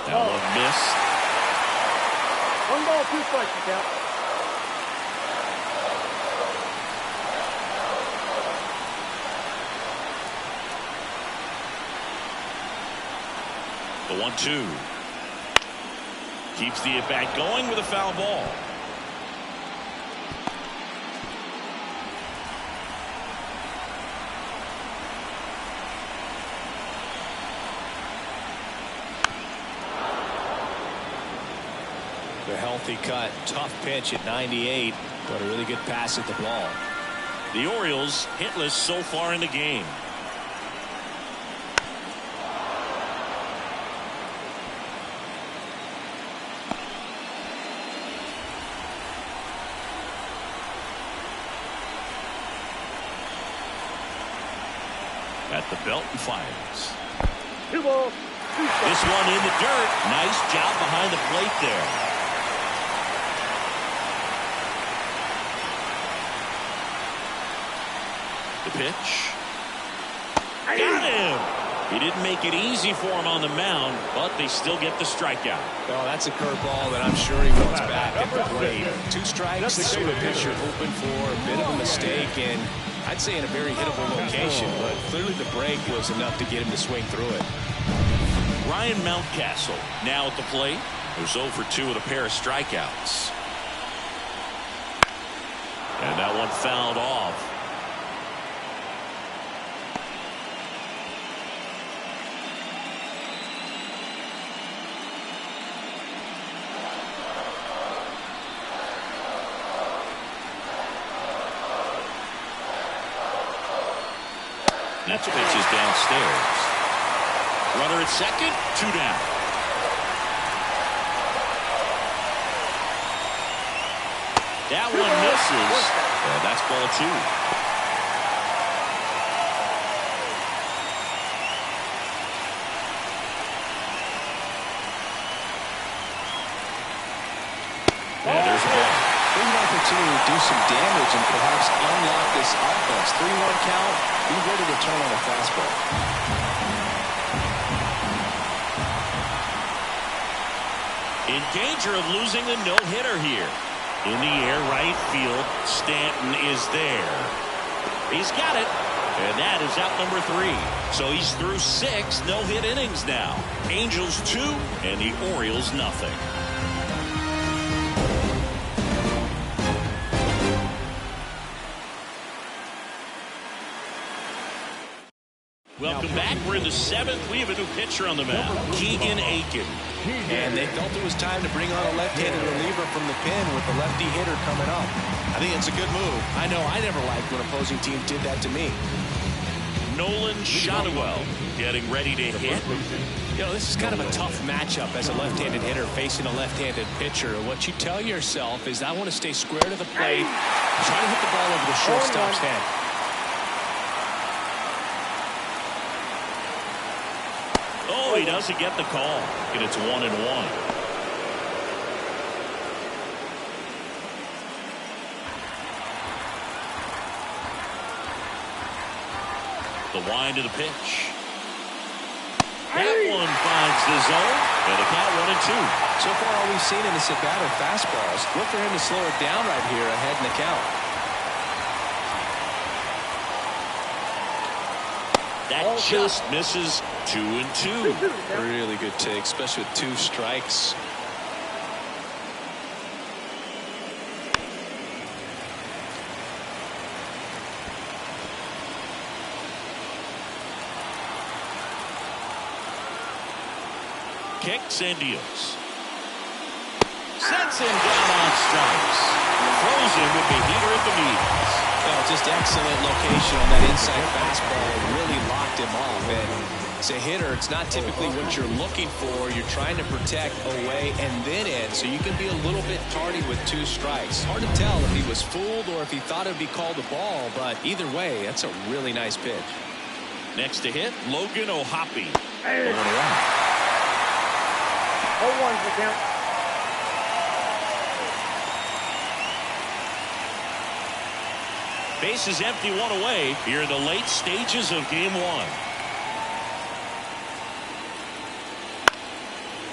That one missed. 1 ball, 2 strikes, you count. The 1-2. Keeps the at-bat going with a foul ball. The healthy cut. Tough pitch at 98, but a really good pass at the ball. The Orioles hitless so far in the game. At the belt and fires. 2 balls, 2 strikes. This one in the dirt. Nice job behind the plate there. The pitch. Got him. He didn't make it easy for him on the mound, but they still get the strikeout. Oh, that's a curveball that I'm sure he wants back at the plate. 2 strikes, sort of pitcher hoping for a bit of a mistake, and I'd say in a very hittable location, but clearly the break was enough to get him to swing through it. Ryan Mountcastle now at the plate. He was 0 for 2 with a pair of strikeouts. And that one fouled off. Next pitch is downstairs. Runner at second, 2 down. That one misses. And that's ball 2. And there's a ball. Bringing off a opportunity to do some damage and perhaps unlock this offense. 3-1 count. Be ready to turn on a fastball. In danger of losing a no-hitter here. In the air, right field. Stanton is there. He's got it. And that is out number 3. So he's through 6 no-hit innings now. Angels 2 and the Orioles nothing. Welcome back. We're in the 7th. We have a new pitcher on the mound, Keegan Aiken. And they felt it was time to bring on a left-handed reliever from the pen with a lefty hitter coming up. I think it's a good move. I know I never liked when opposing teams did that to me. Nolan Shotwell getting ready to hit. You know, this is kind of a tough matchup as a left-handed hitter facing a left-handed pitcher. What you tell yourself is, I want to stay square to the plate, try to hit the ball over the shortstop's head. Oh, he doesn't get the call. And it's 1-1. The wind of the pitch. That one finds the zone. And the count 1-2. So far, all we've seen in this at-bat are fastballs. Look for him to slow it down right here ahead in the count. That just misses. 2-2. Really good take, especially with 2 strikes. Kicks and deals. Sets him down on strikes. Throws him with the heater at the knees. Well, just excellent location on that inside fastball. Really locked him off. And as a hitter, it's not typically what you're looking for. You're trying to protect away and then in, so you can be a little bit tardy with 2 strikes. Hard to tell if he was fooled or if he thought it would be called a ball, but either way, that's a really nice pitch. Next to hit, Logan O'Hoppe. Hey. 0-1's the count. Base is empty, 1 away here in the late stages of game 1.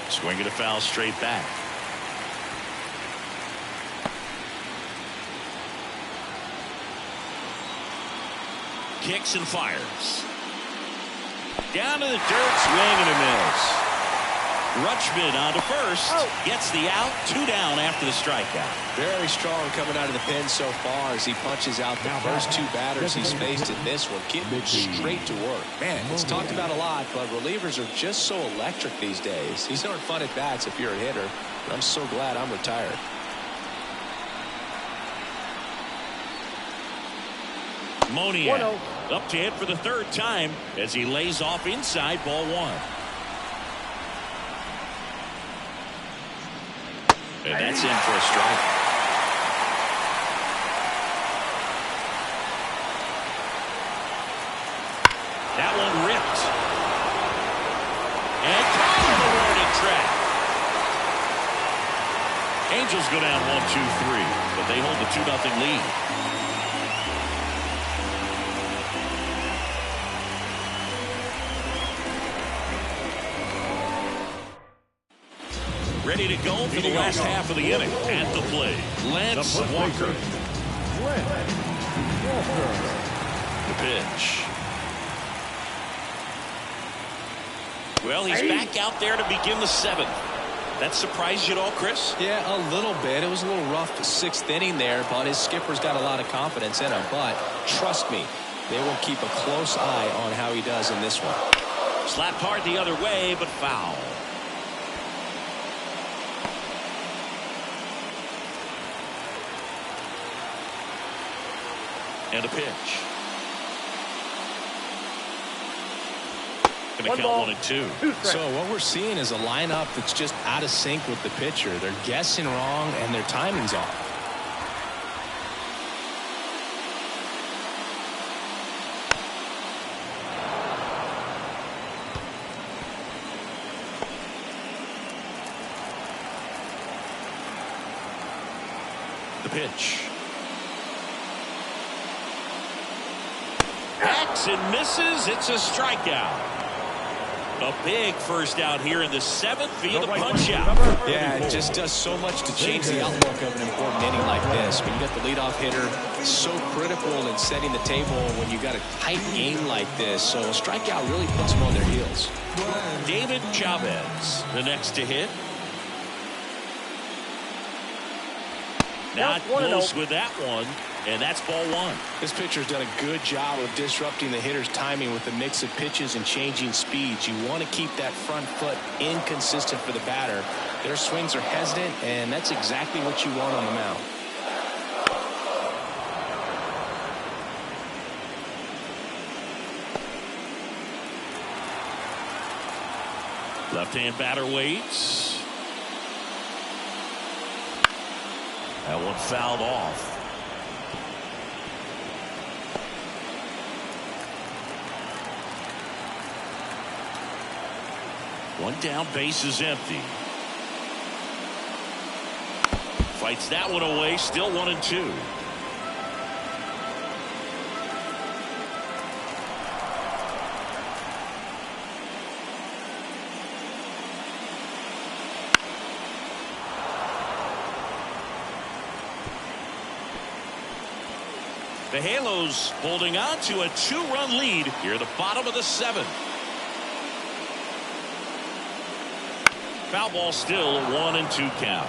Swinging a foul straight back. Kicks and fires. Down to the dirt, swing and a miss. Rutschman on to first. Gets the out. 2 down after the strikeout. Very strong coming out of the pen so far as he punches out the first 2 batters he's faced in this one. Getting straight to work. Man, it's talked about a lot, but relievers are just so electric these days. These aren't fun at bats if you're a hitter. I'm so glad I'm retired. Moniak up to hit for the 3rd time as he lays off inside, ball 1. And that's in for a strike. That one ripped. And caught on the warning track. Angels go down 1-2-3, but they hold the 2-0 lead. Ready to go for the last half of the inning. At the plate, Lance Walker. The pitch. Well, he's back out there to begin the 7th. That surprised you at all, Chris? Yeah, a little bit. It was a little rough 6th inning there, but his skipper's got a lot of confidence in him. But trust me, they will keep a close eye on how he does in this one. Slapped hard the other way, but foul. And a pitch. Going to count 1-2. So what we're seeing is a lineup that's just out of sync with the pitcher. They're guessing wrong and their timing's off. The pitch. Hacks and misses. It's a strikeout. A big first out here in the 7th via the punch out. Yeah, it just does so much to change the outlook of an important inning like this. When you got the leadoff hitter, so critical in setting the table when you got a tight game like this. So a strikeout really puts them on their heels. David Chavez, the next to hit. Not close with that one, and that's ball one. This pitcher's done a good job of disrupting the hitter's timing with a mix of pitches and changing speeds. You want to keep that front foot inconsistent for the batter. Their swings are hesitant, and that's exactly what you want on the mound. Left-hand batter waits. That one fouled off. One down, base is empty. Fights that one away, still 1-2. The Halos holding on to a 2-run lead here at the bottom of the 7th. Foul ball, still a 1-2 count.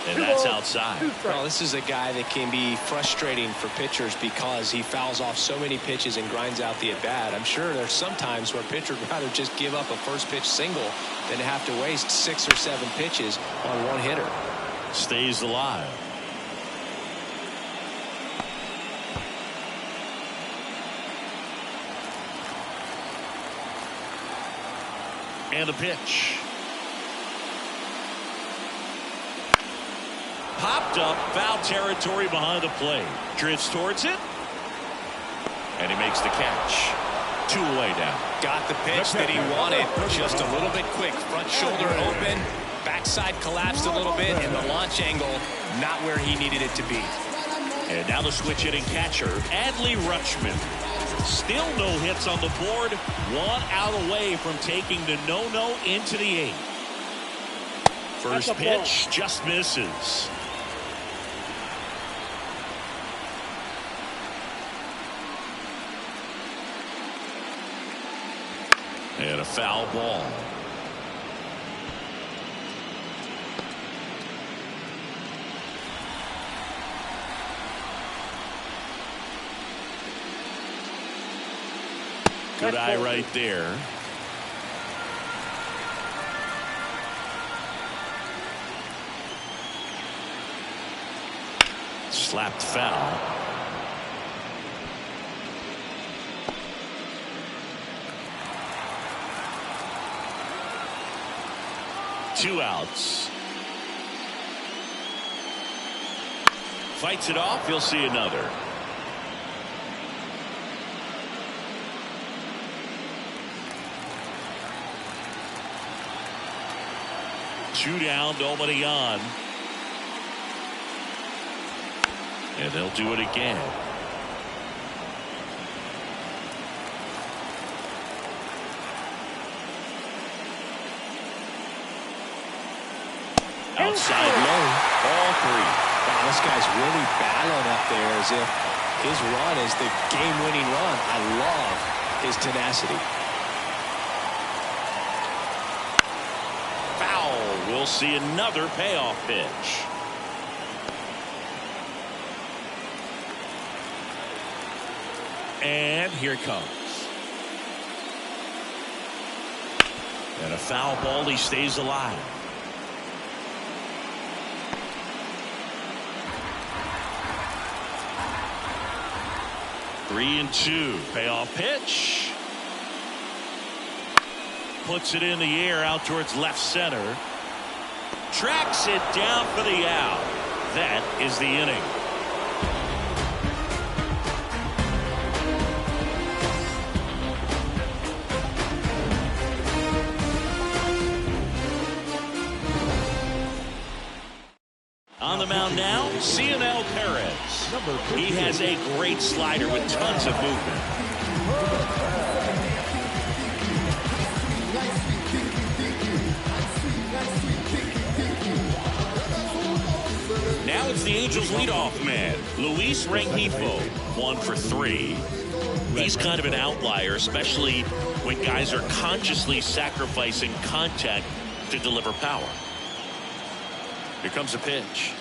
And that's outside. Well, this is a guy that can be frustrating for pitchers because he fouls off so many pitches and grinds out the at-bat. I'm sure there's some times where a pitcher would rather just give up a first pitch single than to have to waste 6 or 7 pitches on one hitter. Stays alive. And a pitch. Popped up, foul territory behind the plate. Drifts towards it. And he makes the catch. 2 away now. Got the pitch that he wanted. Just a little bit quick. Front shoulder open. Backside collapsed a little bit. And the launch angle not where he needed it to be. And now the switch hitting catcher, Adley Rutschman. Still no hits on the board. 1 out away from taking the no-no into the 8th. First pitch just misses. And a foul ball. Good eye right there. Slapped foul. Two outs. Fights it off. You'll see another. Two down, nobody on. And they'll do it again. Outside low, all 3. Wow, this guy's really battling up there as if his run is the game-winning run. I love his tenacity. We'll see another payoff pitch. And here it comes. And a foul ball. He stays alive. Three and 2. Payoff pitch. Puts it in the air out towards left center. Tracks it down for the out. That is the inning. On the mound now, Cionel Perez. He has a great slider with tons of movement. Now it's the Angels leadoff man, Luis Rengifo, 1 for 3. He's kind of an outlier, especially when guys are consciously sacrificing contact to deliver power. Here comes a pitch.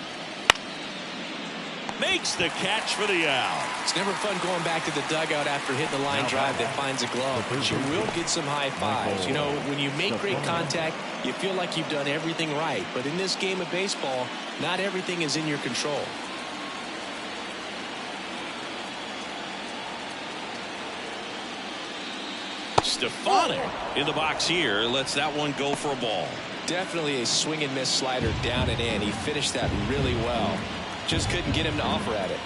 Makes the catch for the out. It's never fun going back to the dugout after hitting the line drive that finds a glove, but you will get some high fives. You know, when you make great contact, you feel like you've done everything right. But in this game of baseball, not everything is in your control. Stefanik in the box here lets that one go for a ball. Definitely a swing and miss slider down and in. He finished that really well. Just couldn't get him to offer at it.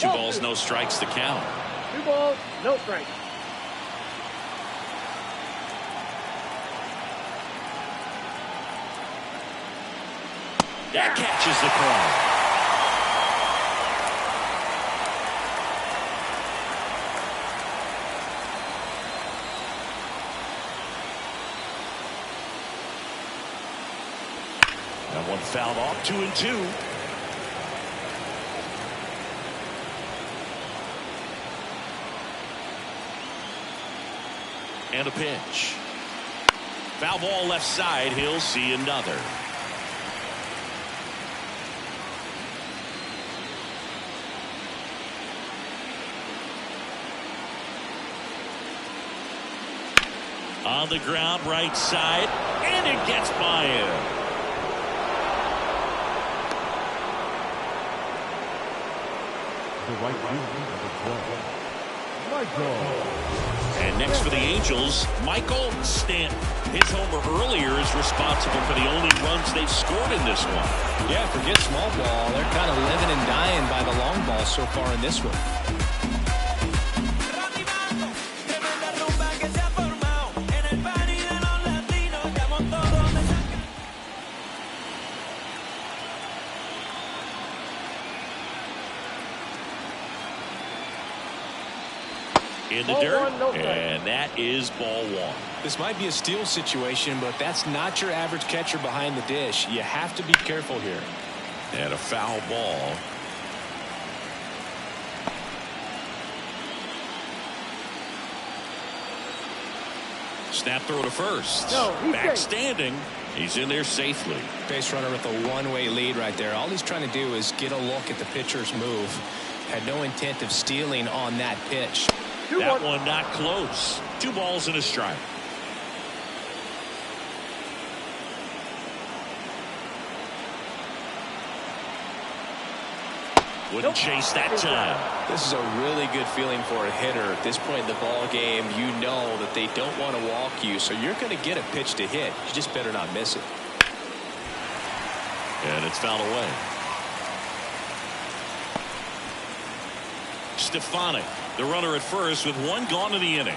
2 balls, no strikes to count. 2 balls, no strikes. That catches the call. That one fouled off, 2-2. And a pitch. Foul ball left side. He'll see another. On the ground, right side, and it gets by him. And next for the Angels, Michael Stanton. His homer earlier is responsible for the only runs they've scored in this one. Yeah, forget small ball. They're kind of living and dying by the long ball so far in this one. In the dirt, and that is ball 1. This might be a steal situation, but that's not your average catcher behind the dish. You have to be careful here. And a foul ball. Snap throw to first. Back standing. He's in there safely. Base runner with a one-way lead right there. All he's trying to do is get a look at the pitcher's move. Had no intent of stealing on that pitch. That one not close. 2 balls and a strike. Wouldn't chase that time. This is a really good feeling for a hitter. At this point in the ball game, you know that they don't want to walk you, so you're going to get a pitch to hit. You just better not miss it. And it's fouled away. Stefanik, the runner at first with 1 gone in the inning.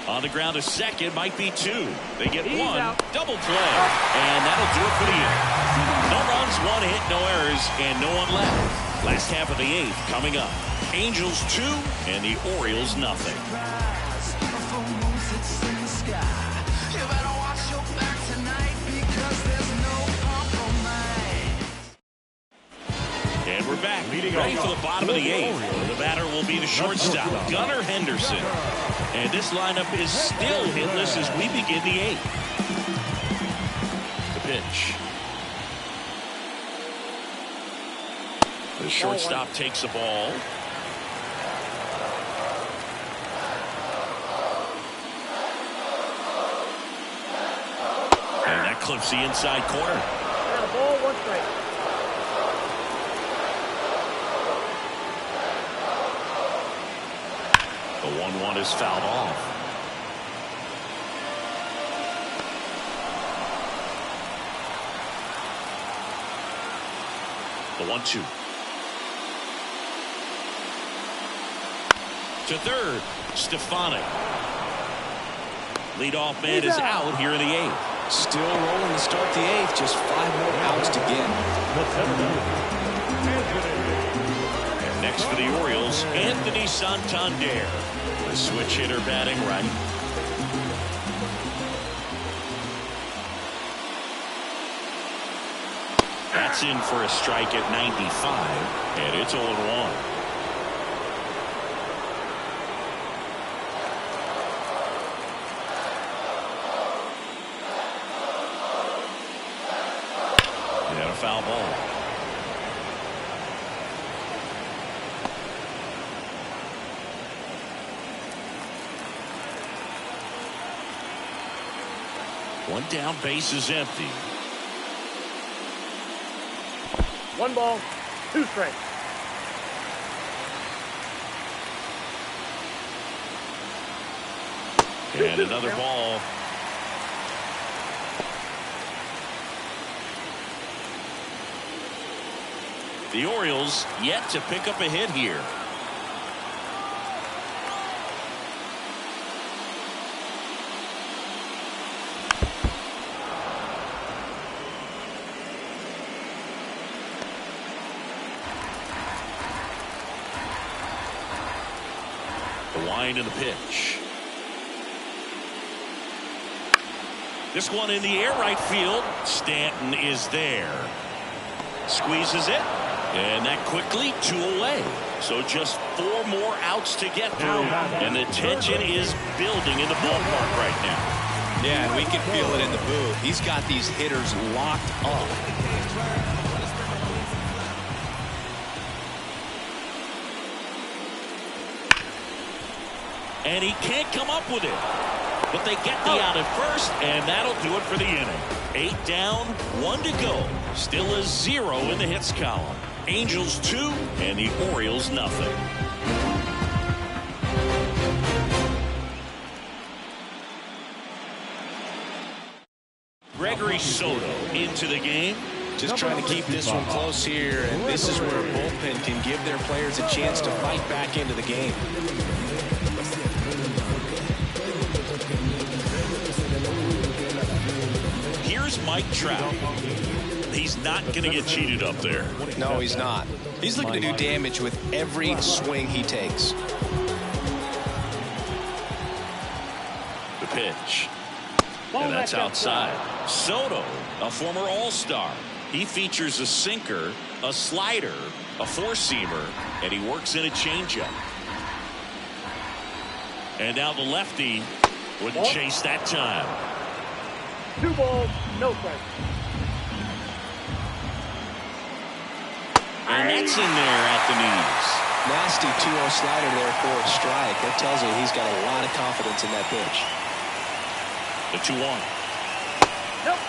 On the ground to second, might be 2. They get 1. Double play. And that'll do it for the inning. No runs, 1 hit, no errors, and no one left. Last half of the 8th coming up. Angels 2 and the Orioles nothing. And we're back. Ready for the bottom of the 8th. The batter will be the shortstop, Gunnar Henderson. And this lineup is still hitless as we begin the 8th. The pitch. The shortstop takes the ball. And that clips the inside corner. Ball, 1 strike. The 1-1 is fouled off. The 1-2. To third, Stefanik. Leadoff man is out here in the 8th. Still rolling to start the 8th. Just 5 more outs to get. And next for the Orioles, Anthony Santander. The switch hitter batting right. That's in for a strike at 95, and it's 0-1. And a foul ball. One down, base is empty. 1 ball, 2 strikes. And another ball. The Orioles yet to pick up a hit here. The wind and the pitch. This one in the air right field. Stanton is there. Squeezes it. And that quickly 2 away. So just 4 more outs to get through. And the tension is building in the ballpark right now. Yeah, and we can feel it in the booth. He's got these hitters locked up. And he can't come up with it. But they get the out at first, and that'll do it for the inning. 8 down, 1 to go. Still a 0 in the hits column. Angels 2 and the Orioles nothing. Gregory Soto into the game. Just trying to keep this one close here, and this is where a bullpen can give their players a chance to fight back into the game. Here's Mike Trout. He's not going to get cheated up there. No, he's not. He's looking to do damage with every swing he takes. The pitch. And that's outside. Soto, a former All-Star. He features a sinker, a slider, a four-seamer, and he works in a changeup. And now the lefty wouldn't chase that time. 2 balls, no strikes. And that's in there at the knees. Nasty 2-0 slider there for a strike. That tells you he's got a lot of confidence in that pitch. The 2-1. Nope.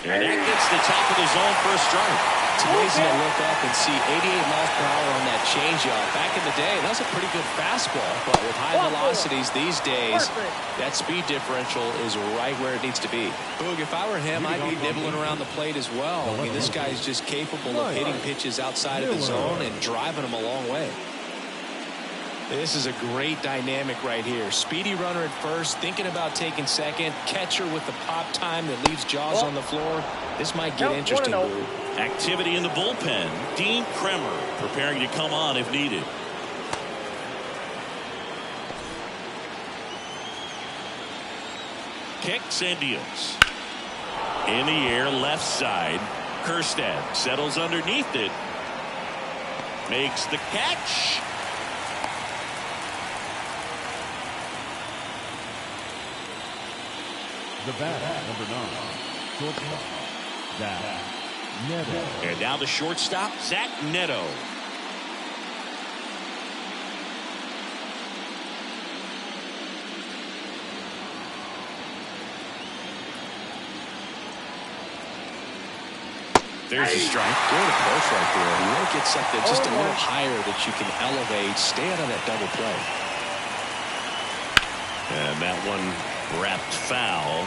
And that gets the top of the zone for a strike. It's amazing to look up and see 88 miles per hour on that changeup. Back in the day, that was a pretty good fastball. But with high velocities these days, that speed differential is right where it needs to be. Boog, if I were him, I'd be nibbling around the plate as well. I mean, this guy is just capable of hitting pitches outside of the zone and driving them a long way. This is a great dynamic right here. Speedy runner at first, thinking about taking second. Catcher with the pop time that leaves Jaws on the floor. This might get interesting, Boog. Activity in the bullpen. Dean Kremer preparing to come on if needed. Kicks and deals. In the air, left side. Kjerstad settles underneath it. Makes the catch. The bat, number 9, shortstop, Zach Neto. And now the shortstop, Zach Neto. There's a strike. Good approach right there. You want to get something just a little higher that you can elevate. Stay out of that double play. And that one Wrapped foul.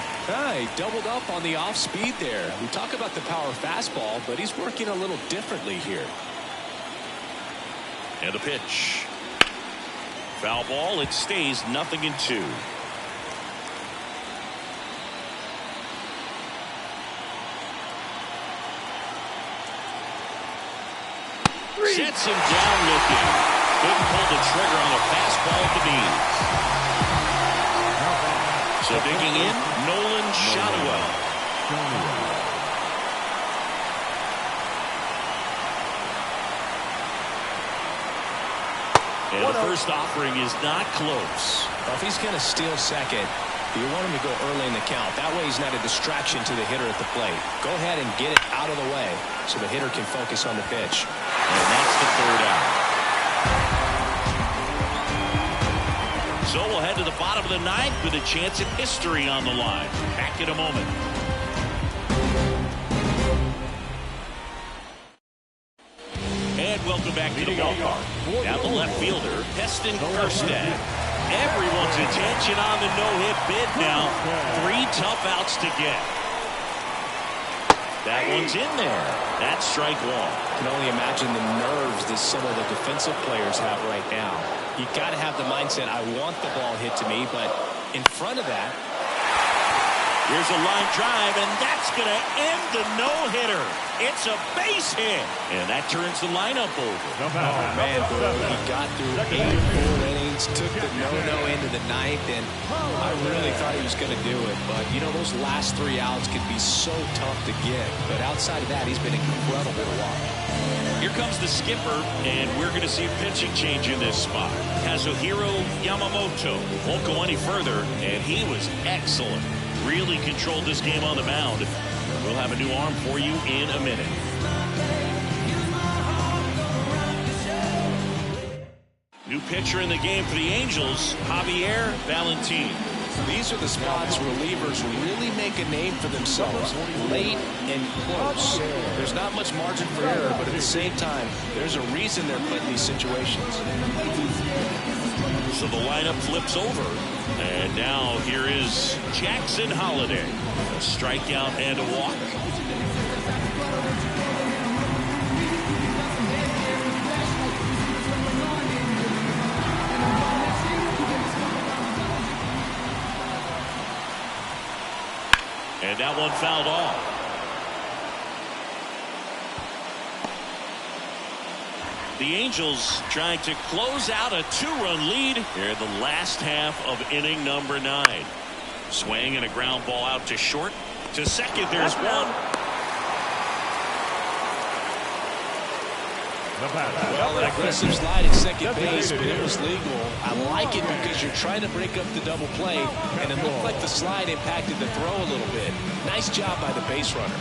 He doubled up on the off speed there. We talk about the power fastball, but he's working a little differently here. And the pitch. Foul ball. It stays 0-2. Sets him down looking. Couldn't pull the trigger on a fastball at the knees. So digging in, Nolan Shotwell. And the first offering is not close. Well, if he's going to steal second, you want him to go early in the count. That way he's not a distraction to the hitter at the plate. Go ahead and get it out of the way so the hitter can focus on the pitch. And that's the third out. So we'll head to the bottom of the ninth with a chance at history on the line. Back in a moment. And welcome back to the ballpark. Now the left fielder, Heston Kjerstad. Everyone's attention on the no-hit bid now. 3 tough outs to get. That one's in there. That's strike 1. I can only imagine the nerves that some of the defensive players have right now. You got to have the mindset, I want the ball hit to me, but in front of that, here's a line drive, and that's going to end the no-hitter. It's a base hit, and that turns the lineup over. Oh, man, he got through 8 full innings, took the no-no into the ninth, and I really thought he was going to do it. But, you know, those last 3 outs can be so tough to get. But outside of that, he's been incredible to watch. Here comes the skipper, and we're going to see a pitching change in this spot. Kazuhiro Yamamoto won't go any further, and he was excellent. Really controlled this game on the mound. We'll have a new arm for you in a minute. New pitcher in the game for the Angels, Javier Valentin. These are the spots relievers really make a name for themselves, late and close. There's not much margin for error, but at the same time, there's a reason they're put in these situations. So the lineup flips over. And now here is Jackson Holliday. A strikeout and a walk. And that one fouled off. The Angels trying to close out a 2-run lead here in the last half of inning number 9. Swing and a ground ball out to short. To second, there's one. Well, an aggressive slide at second base, but it was legal. I like it because you're trying to break up the double play, and it looked like the slide impacted the throw a little bit. Nice job by the base runner.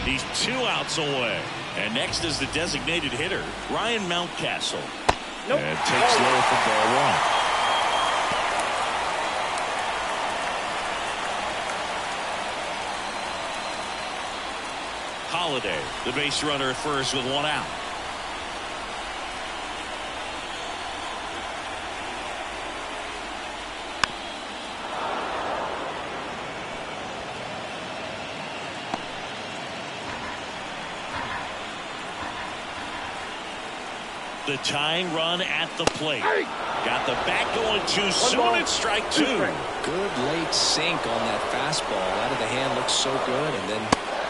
He's 2 outs away. And next is the designated hitter, Ryan Mountcastle. And takes low for ball 1. Holliday, the base runner at first with 1 out. The tying run at the plate. Got the bat going too soon. It's strike 2. Good late sink on that fastball. Out of the hand looks so good, and then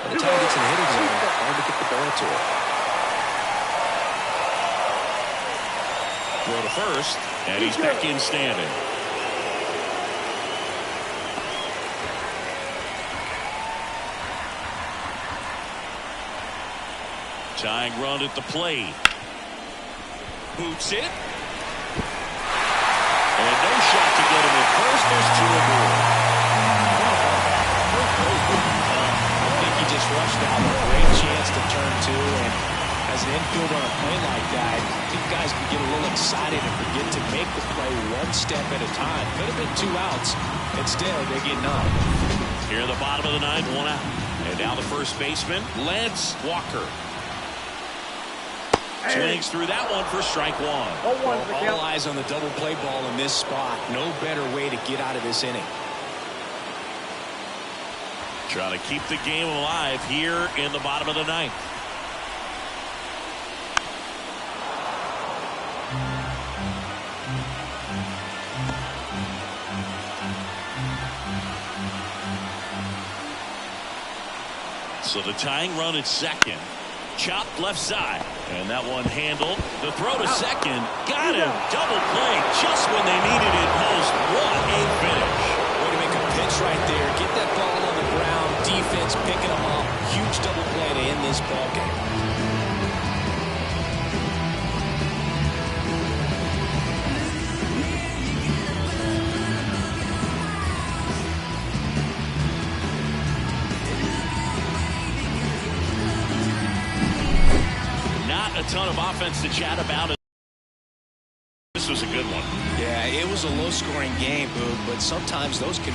by the time it gets in the hitting zone, hard to get the ball to it. Throw to first, and he's back in standing. Tying run at the plate. Boots it. And no shot to get him at first. There's 2 aboard. I think he just rushed out with a great chance to turn 2, and as an infielder on a play like that, I think guys can get a little excited and forget to make the play 1 step at a time. Could have been 2 outs. Instead, they get none. Here in the bottom of the 9th, 1 out. And now the first baseman, Lance Walker. Swings through that one for strike one. All eyes on the double play ball in this spot. No better way to get out of this inning. Trying to keep the game alive here in the bottom of the ninth. So the tying run at second. Chopped left side. And that one handled. The throw to second. Got him. Double play just when they needed it most. What a finish. Way to make a pitch right there. Get that ball on the ground. Defense picking them up. Huge double play to end this ball game. A ton of offense to chat about. This was a good one. Yeah, it was a low-scoring game, Boog, but sometimes those can